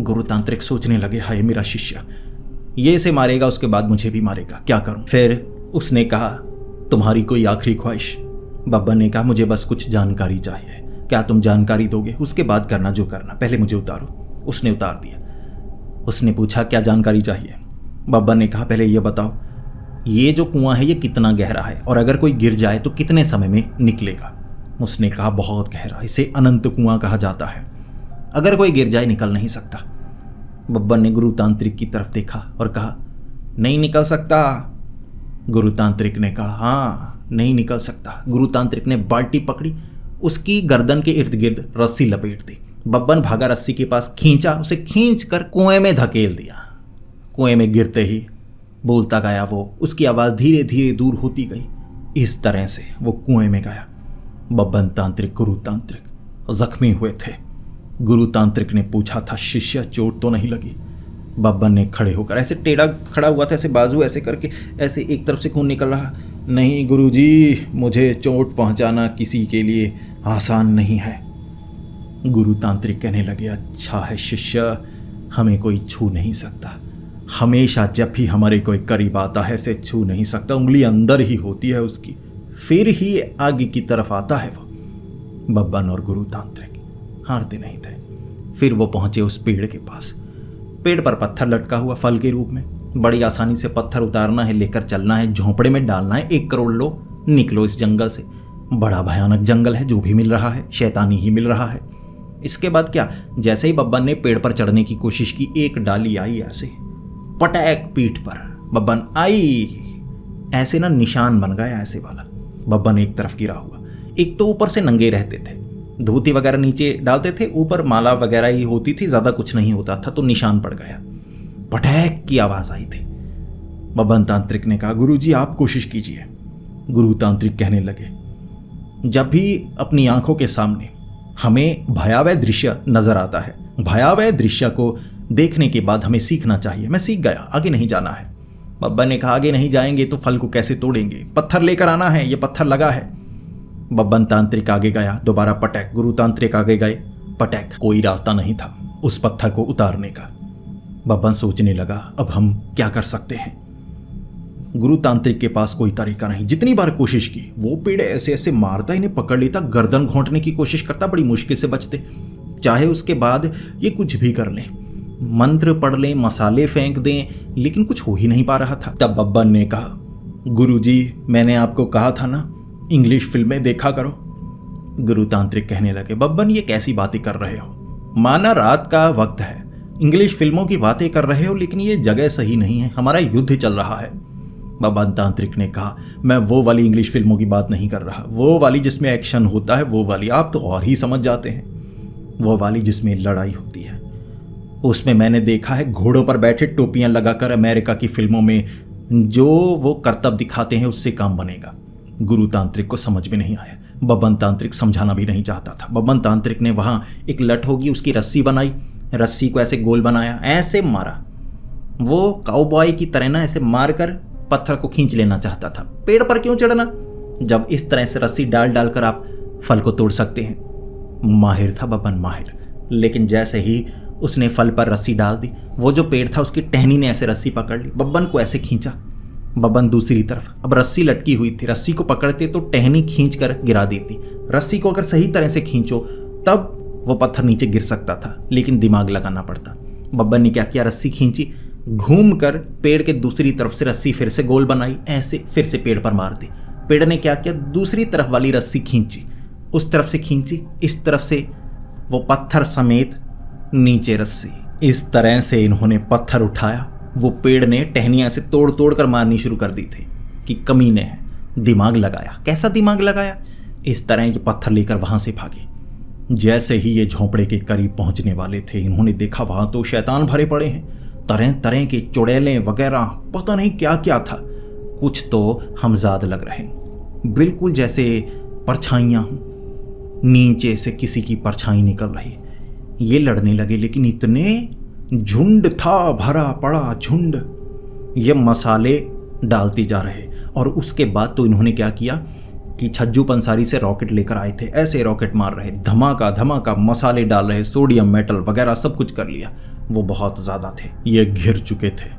गुरु तांत्रिक सोचने लगे, हाय मेरा शिष्य, ये इसे मारेगा, उसके बाद मुझे भी मारेगा, क्या करूं। फिर उसने कहा, तुम्हारी कोई आखिरी ख्वाहिश। बब्बन ने कहा, मुझे बस कुछ जानकारी चाहिए। क्या तुम जानकारी दोगे? उसके बाद करना जो करना, पहले मुझे उतारो। उसने उतार दिया। उसने पूछा, क्या जानकारी चाहिए? बब्बन ने कहा, पहले ये बताओ, ये जो कुआं है ये कितना गहरा है, और अगर कोई गिर जाए तो कितने समय में निकलेगा? उसने कहा, बहुत गहरा, इसे अनंत कुआं कहा जाता है, अगर कोई गिर जाए निकल नहीं सकता। बब्बन ने गुरु तांत्रिक की तरफ देखा और कहा, नहीं निकल सकता। गुरु तांत्रिक ने कहा, हाँ नहीं निकल सकता। गुरु तांत्रिक ने बाल्टी पकड़ी, उसकी गर्दन के इर्द गिर्द रस्सी लपेट दी। बब्बन भागा, रस्सी के पास खींचा, उसे खींच कर कुएं में धकेल दिया। कुएं में गिरते ही बोलता गया वो, उसकी आवाज़ धीरे धीरे दूर होती गई। इस तरह से वो कुएं में गया। बब्बन तांत्रिक, गुरु तांत्रिक जख्मी हुए थे। गुरु तांत्रिक ने पूछा था, शिष्य चोट तो नहीं लगी? बब्बन ने खड़े होकर, ऐसे टेढ़ा खड़ा हुआ था, ऐसे बाजू ऐसे करके, ऐसे एक तरफ से खून निकल रहा। नहीं गुरुजी, मुझे चोट पहुंचाना किसी के लिए आसान नहीं है। गुरु तांत्रिक कहने लगे, अच्छा है शिष्य, हमें कोई छू नहीं सकता। हमेशा जब भी हमारे कोई करीब आता है ऐसे छू नहीं सकता, उंगली अंदर ही होती है उसकी, फिर ही आगे की तरफ आता है वो। बब्बन और गुरु तांत्रिक हारते नहीं थे। फिर वो पहुंचे उस पेड़ के पास। पेड़ पर पत्थर लटका हुआ फल के रूप में, बड़ी आसानी से पत्थर उतारना है, लेकर चलना है, झोंपड़े में डालना है। 1 करोड़ लो, निकलो इस जंगल से। बड़ा भयानक जंगल है, जो भी मिल रहा है शैतानी ही मिल रहा है। इसके बाद क्या, जैसे ही बब्बन ने पेड़ पर चढ़ने की कोशिश की, एक डाली आई ऐसे पटैक पीठ पर। बब्बन आई, ऐसे ना निशान बन गया ऐसे वाला। बब्बन एक तरफ गिरा हुआ। एक तो ऊपर से नंगे रहते थे, धोती वगैरह नीचे डालते थे, ऊपर माला वगैरह ही होती थी, ज्यादा कुछ नहीं होता था, तो निशान पड़ गया। पटैक की आवाज आई थी। बब्बन तांत्रिक ने कहा, गुरुजी आप कोशिश कीजिए। गुरु तांत्रिक कहने लगे, जब भी अपनी आंखों के सामने हमें भयावह दृश्य नजर आता है, भयावह दृश्य को देखने के बाद हमें सीखना चाहिए। मैं सीख गया, आगे नहीं जाना है। बब्बन ने कहा, आगे नहीं जाएंगे तो फल को कैसे तोड़ेंगे? पत्थर लेकर आना है, ये पत्थर लगा है। बब्बन तांत्रिक आगे गया, दोबारा पटैक। गुरु तांत्रिक आगे गए, पटैक। कोई रास्ता नहीं था उस पत्थर को उतारने का। बब्बन सोचने लगा, अब हम क्या कर सकते हैं? गुरु तांत्रिक के पास कोई तरीका नहीं। जितनी बार कोशिश की, वो पेड़ ऐसे ऐसे मारता, इन्हें पकड़ लेता, गर्दन घोंटने की कोशिश करता, बड़ी मुश्किल से बचते। चाहे उसके बाद ये कुछ भी कर लें, मंत्र पढ़ लें, मसाले फेंक दें, लेकिन कुछ हो ही नहीं पा रहा था। तब बब्बन ने कहा, गुरुजी मैंने आपको कहा था ना, इंग्लिश फिल्में देखा करो। गुरु तांत्रिक कहने लगे, बब्बन ये कैसी बातें कर रहे हो? माना रात का वक्त है, इंग्लिश फिल्मों की बातें कर रहे हो, लेकिन ये जगह सही नहीं है, हमारा युद्ध चल रहा है। बब्बन तांत्रिक ने कहा, मैं वो वाली इंग्लिश फिल्मों की बात नहीं कर रहा, वो वाली जिसमें एक्शन होता है, वो वाली। आप तो और ही समझ जाते हैं। वो वाली जिसमें लड़ाई होती है। उसमें मैंने देखा है घोड़ों पर बैठे टोपियां लगाकर अमेरिका की फिल्मों में जो वो करतब दिखाते हैं, उससे काम बनेगा। गुरु तांत्रिक को समझ में नहीं आया। बब्बन तांत्रिक समझाना भी नहीं चाहता था। बब्बन तांत्रिक ने वहां एक लठ होगी, उसकी रस्सी बनाई, रस्सी को ऐसे गोल बनाया, ऐसे मारा। वो काउबॉय की तरह ना ऐसे मारकर पत्थर को खींच लेना चाहता था। पेड़ पर क्यों चढ़ना, जब इस तरह से रस्सी डाल डालकर आप फल को तोड़ सकते हैं। माहिर था बब्बन, माहिर। लेकिन जैसे ही उसने फल पर रस्सी डाल दी, वो जो पेड़ था उसकी टहनी ने ऐसे रस्सी पकड़ ली, बब्बन को ऐसे खींचा। बब्बन दूसरी तरफ, अब रस्सी लटकी हुई थी, रस्सी को पकड़ते तो टहनी खींचकर गिरा देती। रस्सी को अगर सही तरह से खींचो तब वो पत्थर नीचे गिर सकता था, लेकिन दिमाग लगाना पड़ता। बब्बन ने क्या किया, रस्सी खींची, घूमकर पेड़ के दूसरी तरफ से रस्सी फिर से गोल बनाई, ऐसे फिर से पेड़ पर मार दी। पेड़ ने क्या किया, दूसरी तरफ वाली रस्सी खींची, उस तरफ से खींची, इस तरफ से वो पत्थर समेत नीचे रस्सी। इस तरह से इन्होंने पत्थर उठाया। वो पेड़ ने टहनियाँ से तोड़ तोड़ कर मारनी शुरू कर दी थी कि कमीने हैं। दिमाग लगाया। कैसा दिमाग लगाया? इस तरह के पत्थर लेकर वहां से भागे। जैसे ही ये झोंपड़े के करीब पहुंचने वाले थे, इन्होंने देखा वहां तो शैतान भरे पड़े हैं। तरह तरह के चुड़ैलें वगैरह, पता नहीं क्या क्या था। कुछ तो हमजाद लग रहे, बिल्कुल जैसे परछाइयां हों। नीचे से किसी की परछाई निकल रही। ये लड़ने लगे, लेकिन इतने झुंड था, भरा पड़ा झुंड। ये मसाले डालते जा रहे। और उसके बाद तो इन्होंने क्या किया कि छज्जू पंसारी से रॉकेट लेकर आए थे, ऐसे रॉकेट मार रहे, धमाका धमाका मसाले डाल रहे, सोडियम मेटल वगैरह सब कुछ कर लिया। वो बहुत ज़्यादा थे, ये घिर चुके थे।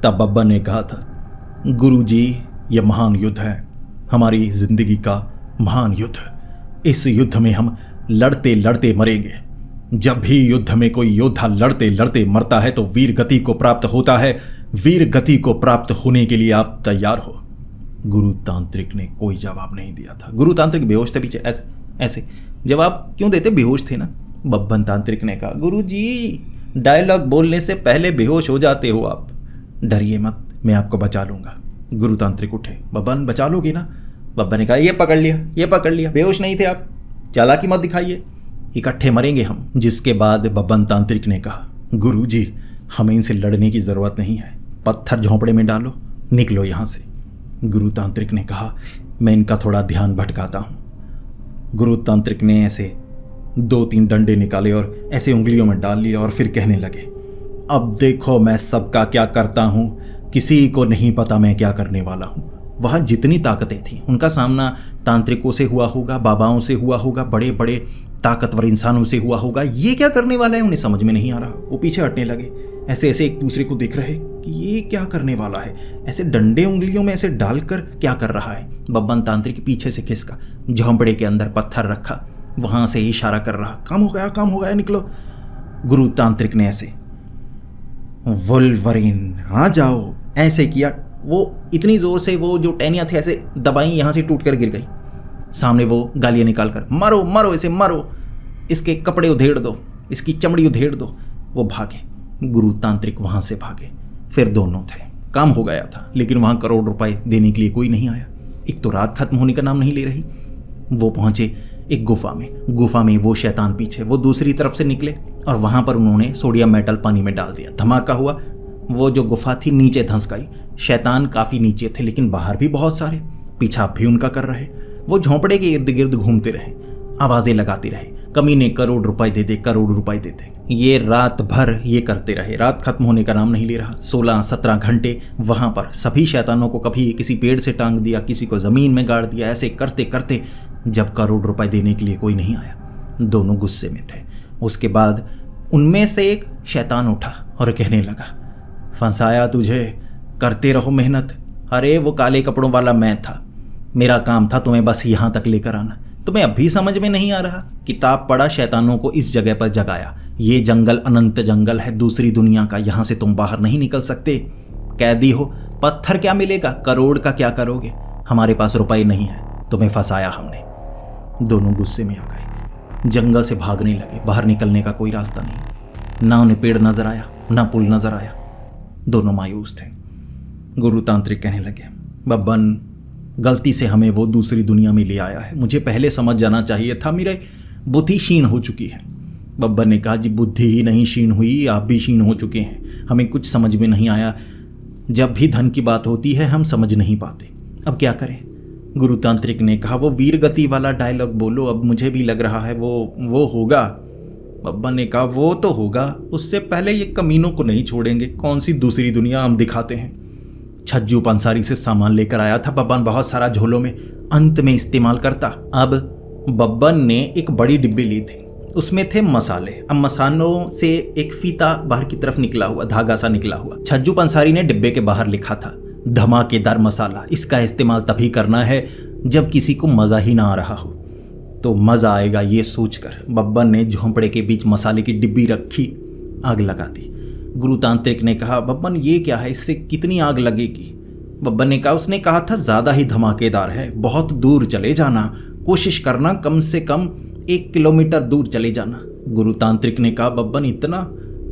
तब बब्बन ने कहा था, गुरुजी ये महान युद्ध है, हमारी जिंदगी का महान युद्ध। इस युद्ध में हम लड़ते लड़ते मरेंगे। जब भी युद्ध में कोई योद्धा लड़ते लड़ते मरता है तो वीर गति को प्राप्त होता है। वीर गति को प्राप्त होने के लिए आप तैयार हो। गुरु तांत्रिक ने कोई जवाब नहीं दिया था। गुरु तांत्रिक बेहोश थे पीछे, ऐसे ऐसे जवाब क्यों देते, बेहोश थे ना। बब्बन तांत्रिक ने कहा, गुरुजी डायलॉग बोलने से पहले बेहोश हो जाते हो आप। डरिए मत, मैं आपको बचा लूंगा। गुरु तांत्रिक उठे, बब्बन बचा लोगे ना? बब्बन ने कहा, ये पकड़ लिया, ये पकड़ लिया, बेहोश नहीं थे आप, चालाकी मत दिखाइए, इकट्ठे मरेंगे हम। जिसके बाद बब्बन तांत्रिक ने कहा, गुरुजी हमें इनसे लड़ने की जरूरत नहीं है, पत्थर झोंपड़े में डालो, निकलो यहां से। गुरु तांत्रिक ने कहा, मैं इनका थोड़ा ध्यान भटकाता हूं। गुरु तांत्रिक ने ऐसे 2-3 डंडे निकाले और ऐसे उंगलियों में डाल लिया और फिर कहने लगे, अब देखो मैं सबका क्या करता हूं, किसी को नहीं पता मैं क्या करने वाला हूं। वहां जितनी ताकतें थी उनका सामना तांत्रिकों से हुआ होगा, बाबाओं से हुआ होगा, बड़े बड़े ताकतवर इंसानों से हुआ होगा। ये क्या करने वाला है उन्हें समझ में नहीं आ रहा। वो पीछे हटने लगे, ऐसे ऐसे एक दूसरे को देख रहे कि ये क्या करने वाला है, ऐसे डंडे उंगलियों में ऐसे डालकर क्या कर रहा है। बब्बन तांत्रिक पीछे से खिसका, झोंपड़े के अंदर पत्थर रखा, वहां से इशारा कर रहा, काम हो गया निकलो। गुरु तांत्रिक ने ऐसे, वुल्वरीन आ जाओ, ऐसे किया। वो इतनी जोर से वो जो टहनियां थी ऐसे दबाई, यहां से टूट कर गिर गई। सामने वो गालियां निकालकर, मारो मारो इसे मारो, इसके कपड़े उधेड़ दो, इसकी चमड़ी उधेड़ दो। वो भागे, गुरु तांत्रिक वहां से भागे। फिर दोनों थे, काम हो गया था, लेकिन वहां करोड़ रुपए देने के लिए कोई नहीं आया। एक तो रात खत्म होने का नाम नहीं ले रही। वो पहुंचे एक गुफा में वो शैतान पीछे, वो दूसरी तरफ से निकले और वहां पर उन्होंने सोडियम मेटल पानी में डाल दिया। धमाका हुआ, वो जो गुफा थी नीचे धंस गई। शैतान काफी नीचे थे, लेकिन बाहर भी बहुत सारे, पीछा भी उनका कर रहे। वो झोंपड़े के इर्द गिर्द घूमते रहे, आवाजें लगाते रहे, कमीने करोड़ रुपए दे दे, करोड़ रुपए दे दे। ये रात भर ये करते रहे। रात खत्म होने का नाम नहीं ले रहा। 16-17 घंटे वहां पर सभी शैतानों को कभी किसी पेड़ से टांग दिया, किसी को जमीन में गाड़ दिया। ऐसे करते करते जब करोड़ रुपए देने के लिए कोई नहीं आया, दोनों गुस्से में थे। उसके बाद उनमें से एक शैतान उठा और कहने लगा, फंसाया तुझे, करते रहो मेहनत। अरे वो काले कपड़ों वाला मैं था, मेरा काम था तुम्हें बस यहां तक लेकर आना। तुम्हें अब भी समझ में नहीं आ रहा? किताब पढ़ा, शैतानों को इस जगह पर जगाया। ये जंगल अनंत जंगल है, दूसरी दुनिया का, यहां से तुम बाहर नहीं निकल सकते, कैदी हो। पत्थर क्या मिलेगा, करोड़ का क्या करोगे, हमारे पास रुपए नहीं है, तुम्हें फंसाया हमने। दोनों गुस्से में आ गए, जंगल से भागने लगे। बाहर निकलने का कोई रास्ता नहीं, ना उन्हें पेड़ नजर आया, ना पुल नजर आया। दोनों मायूस थे। गुरु तांत्रिक कहने लगे, बब्बन गलती से हमें वो दूसरी दुनिया में ले आया है, मुझे पहले समझ जाना चाहिए था, मेरी बुद्धि क्षीण हो चुकी है। बब्बन ने कहा, जी बुद्धि ही नहीं क्षीण हुई, आप भी क्षीण हो चुके हैं, हमें कुछ समझ में नहीं आया। जब भी धन की बात होती है हम समझ नहीं पाते, अब क्या करें। गुरु तांत्रिक ने कहा, वो वीर गति वाला डायलॉग बोलो, अब मुझे भी लग रहा है वो होगा। बब्बन ने कहा, वो तो होगा, उससे पहले ये कमीनों को नहीं छोड़ेंगे। कौन सी दूसरी दुनिया, हम दिखाते हैं। छज्जू पंसारी से सामान लेकर आया था बब्बन, बहुत सारा झोलों में, अंत में इस्तेमाल करता। अब बब्बन ने एक बड़ी डिब्बी ली थी, उसमें थे मसाले। अब मसालों से एक फीता बाहर की तरफ निकला हुआ, धागा सा निकला हुआ। छज्जू पंसारी ने डिब्बे के बाहर लिखा था, धमाकेदार मसाला, इसका इस्तेमाल तभी करना है जब किसी को मजा ही ना आ रहा हो, तो मजा आएगा। ये सोचकर बब्बन ने झोंपड़े के बीच मसाले की डिब्बी रखी, आग लगा दी। गुरु तांत्रिक ने कहा, बब्बन ये क्या है, इससे कितनी आग लगेगी? बब्बन ने कहा, उसने कहा था ज़्यादा ही धमाकेदार है, बहुत दूर चले जाना, कोशिश करना कम से कम 1 किलोमीटर दूर चले जाना। गुरु तांत्रिक ने कहा, बब्बन इतना?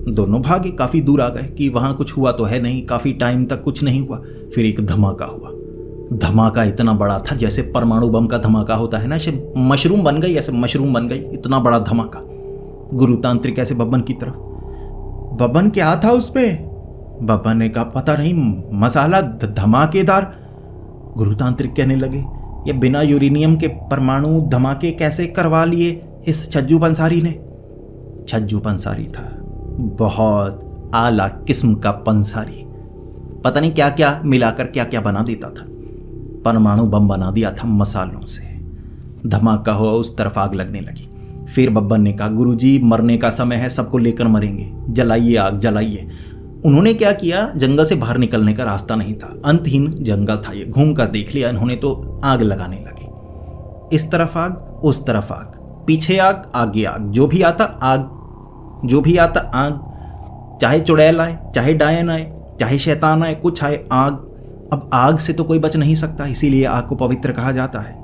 दोनों भागे, काफ़ी दूर आ गए कि वहाँ कुछ हुआ तो है नहीं, काफ़ी टाइम तक कुछ नहीं हुआ। फिर एक धमाका हुआ। धमाका इतना बड़ा था जैसे परमाणु बम का धमाका होता है ना, ऐसे मशरूम बन गई, ऐसे मशरूम बन गई, इतना बड़ा धमाका। गुरु तांत्रिक ऐसे बब्बन की तरफ, बब्बन क्या था उसमें? बब्बन ने कहा, पता नहीं, मसाला धमाकेदार। गुरु तांत्रिक कहने लगे, ये बिना यूरेनियम के परमाणु धमाके कैसे करवा लिए इस छज्जू पंसारी ने? छज्जू पंसारी था, बहुत आला किस्म का पंसारी, पता नहीं क्या क्या मिलाकर क्या क्या बना देता था। परमाणु बम बना दिया था मसालों से। धमाका हुआ, उस तरफ आग लगने लगी। फिर बब्बन ने कहा, गुरुजी मरने का समय है, सबको लेकर मरेंगे, जलाइए आग जलाइए। उन्होंने क्या किया, जंगल से बाहर निकलने का रास्ता नहीं था, अंतहीन जंगल था ये, घूम कर देख लिया इन्होंने तो आग लगाने लगे। इस तरफ आग, उस तरफ आग, पीछे आग, आगे आग, जो भी आता आग, जो भी आता आग, चाहे चुड़ैल आए, चाहे डायन आए, चाहे शैतान आए, कुछ आए, आग। अब आग से तो कोई बच नहीं सकता, इसीलिए आग को पवित्र कहा जाता है,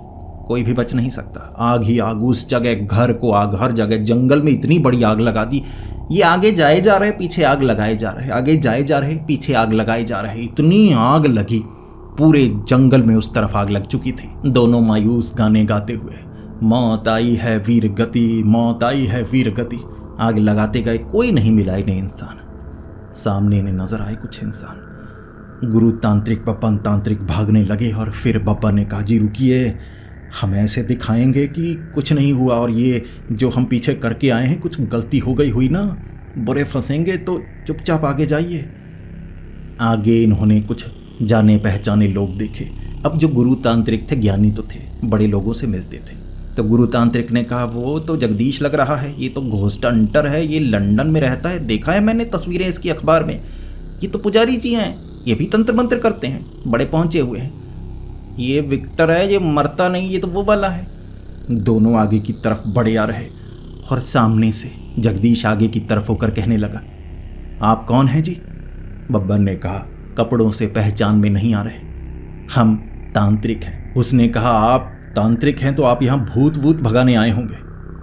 कोई भी बच नहीं सकता। आग ही आग, उस जगह घर को आग, हर जगह जंगल में इतनी बड़ी आग लगा दी। ये आगे जाए जा रहे, पीछे आग लगाए जा रहे, आगे जाए जा रहे, पीछे आग लगाए जा रहे, इतनी आग लगी, पूरे जंगल में उस तरफ आग लग चुकी थी। दोनों मायूस गाने गाते हुए, मौत आई है वीर गति, मौत आई है वीर गति, आग लगाते गए। कोई नहीं मिला इन्हें इंसान, सामने इन्हें नजर आए कुछ इंसान। गुरु तांत्रिक, बब्बन तांत्रिक भागने लगे और फिर बब्बन ने कहा, जी रुकिए, हम ऐसे दिखाएंगे कि कुछ नहीं हुआ, और ये जो हम पीछे करके आए हैं, कुछ गलती हो गई हुई ना, बुरे फंसेंगे, तो चुपचाप आगे जाइए। आगे इन्होंने कुछ जाने पहचाने लोग देखे। अब जो गुरु तांत्रिक थे, ज्ञानी तो थे, बड़े लोगों से मिलते थे। तो गुरु तांत्रिक ने कहा, वो तो जगदीश लग रहा है, ये तो घोस्ट हंटर है, ये लंदन में रहता है, देखा है मैंने तस्वीरें इसकी अखबार में। ये तो पुजारी जी हैं, ये भी तंत्र मंत्र करते हैं, बड़े पहुंचे हुए हैं। ये विक्टर है, ये मरता नहीं, ये तो वो वाला है। दोनों आगे की तरफ बढ़े आ रहे और सामने से जगदीश आगे की तरफ होकर कहने लगा, आप कौन हैं जी? बब्बन ने कहा, कपड़ों से पहचान में नहीं आ रहे, हम तांत्रिक हैं। उसने कहा, आप तांत्रिक हैं तो आप यहाँ भूत वूत भगाने आए होंगे।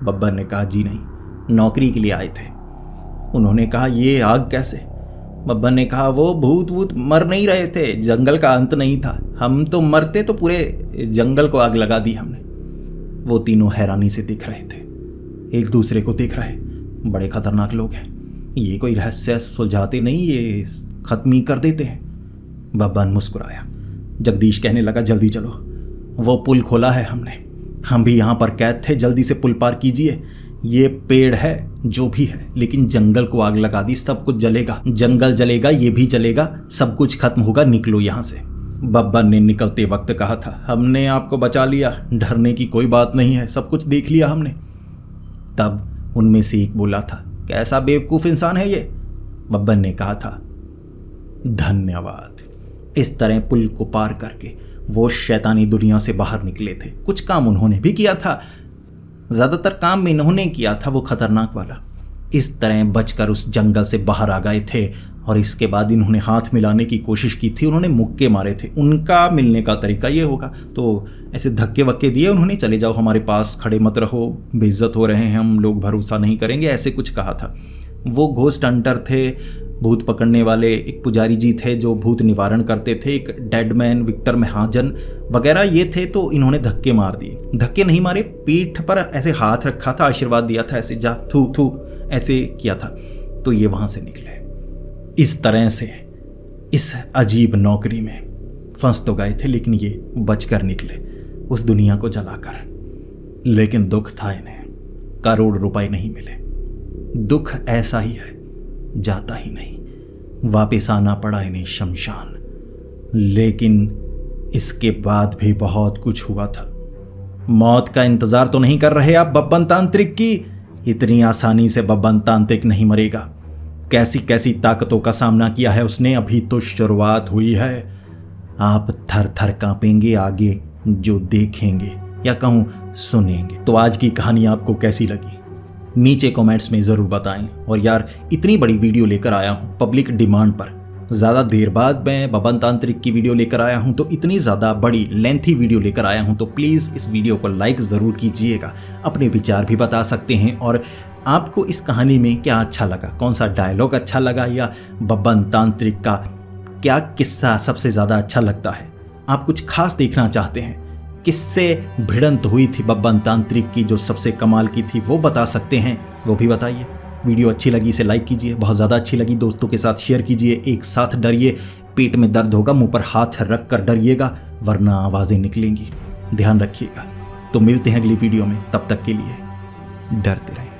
बब्बन ने कहा, जी नहीं, नौकरी के लिए आए थे। उन्होंने कहा, ये आग कैसे? बब्बन ने कहा, वो भूत वूत मर नहीं रहे थे, जंगल का अंत नहीं था, हम तो मरते तो पूरे जंगल को आग लगा दी हमने। वो तीनों हैरानी से देख रहे थे, एक दूसरे को देख रहे, बड़े खतरनाक लोग हैं, ये कोई रहस्य सुलझाते नहीं, ये खत्म ही कर देते हैं। बब्बन मुस्कुराया। जगदीश कहने लगा, जल्दी चलो, वो पुल खोला है हमने, हम भी यहाँ पर कैद थे, जल्दी से पुल पार कीजिए। ये पेड़ है जो भी है, लेकिन जंगल को आग लगा दी, सब कुछ जलेगा, जंगल जलेगा, ये भी जलेगा, सब कुछ खत्म होगा, निकलो यहाँ से। बब्बन ने निकलते वक्त कहा था, हमने आपको बचा लिया, डरने की कोई बात नहीं है, सब कुछ देख लिया हमने। तब उनमें से एक बोला था, कैसा बेवकूफ़ इंसान है ये? बब्बन ने कहा था, धन्यवाद। इस तरह पुल को पार करके वो शैतानी दुनिया से बाहर निकले थे। कुछ काम उन्होंने भी किया था, ज़्यादातर काम इन्होंने किया था वो खतरनाक वाला। इस तरह बचकर उस जंगल से बाहर आ गए थे और इसके बाद इन्होंने हाथ मिलाने की कोशिश की थी, उन्होंने मुक्के मारे थे। उनका मिलने का तरीका ये होगा, तो ऐसे धक्के वक्के दिए उन्होंने, चले जाओ हमारे पास, खड़े मत रहो, बेइज्जत हो रहे हैं हम लोग, भरोसा नहीं करेंगे, ऐसे कुछ कहा था। वो घोस्ट हंटर थे, भूत पकड़ने वाले। एक पुजारी जी थे जो भूत निवारण करते थे, एक डेडमैन विक्टर महाजन वगैरह ये थे। तो इन्होंने धक्के मार दिए, धक्के नहीं मारे, पीठ पर ऐसे हाथ रखा था, आशीर्वाद दिया था, ऐसे जा थू थू ऐसे किया था, तो ये वहाँ से निकले। इस तरह से इस अजीब नौकरी में फंस तो गए थे, लेकिन ये बचकर निकले उस दुनिया को जलाकर। लेकिन दुख था इन्हें, करोड़ रुपए नहीं मिले। दुख ऐसा ही है, जाता ही नहीं, वापस आना पड़ा इन्हें शमशान। लेकिन इसके बाद भी बहुत कुछ हुआ था। मौत का इंतजार तो नहीं कर रहे आप बब्बन तांत्रिक की? इतनी आसानी से बब्बन तांत्रिक नहीं मरेगा। कैसी कैसी ताकतों का सामना किया है उसने, अभी तो शुरुआत हुई है। आप थर थर कांपेंगे आगे जो देखेंगे, या कहूं सुनेंगे। तो आज की कहानी आपको कैसी लगी नीचे कमेंट्स में ज़रूर बताएं। और यार, इतनी बड़ी वीडियो लेकर आया हूं पब्लिक डिमांड पर, ज़्यादा देर बाद मैं बबन तांत्रिक की वीडियो लेकर आया हूं, तो इतनी ज़्यादा बड़ी लेंथी वीडियो लेकर आया हूं, तो प्लीज़ इस वीडियो को लाइक ज़रूर कीजिएगा। अपने विचार भी बता सकते हैं और आपको इस कहानी में क्या अच्छा लगा, कौन सा डायलॉग अच्छा लगा या बबन तांत्रिक का क्या किस्सा सबसे ज़्यादा अच्छा लगता है। आप कुछ खास देखना चाहते हैं, किससे भिड़ंत हुई थी बबन तांत्रिक की जो सबसे कमाल की थी, वो बता सकते हैं, वो भी बताइए। वीडियो अच्छी लगी इसे लाइक कीजिए, बहुत ज़्यादा अच्छी लगी दोस्तों के साथ शेयर कीजिए। एक साथ डरिए, पेट में दर्द होगा मुंह पर हाथ रख कर डरिएगा वरना आवाज़ें निकलेंगी, ध्यान रखिएगा। तो मिलते हैं अगली वीडियो में, तब तक के लिए डरते रहें।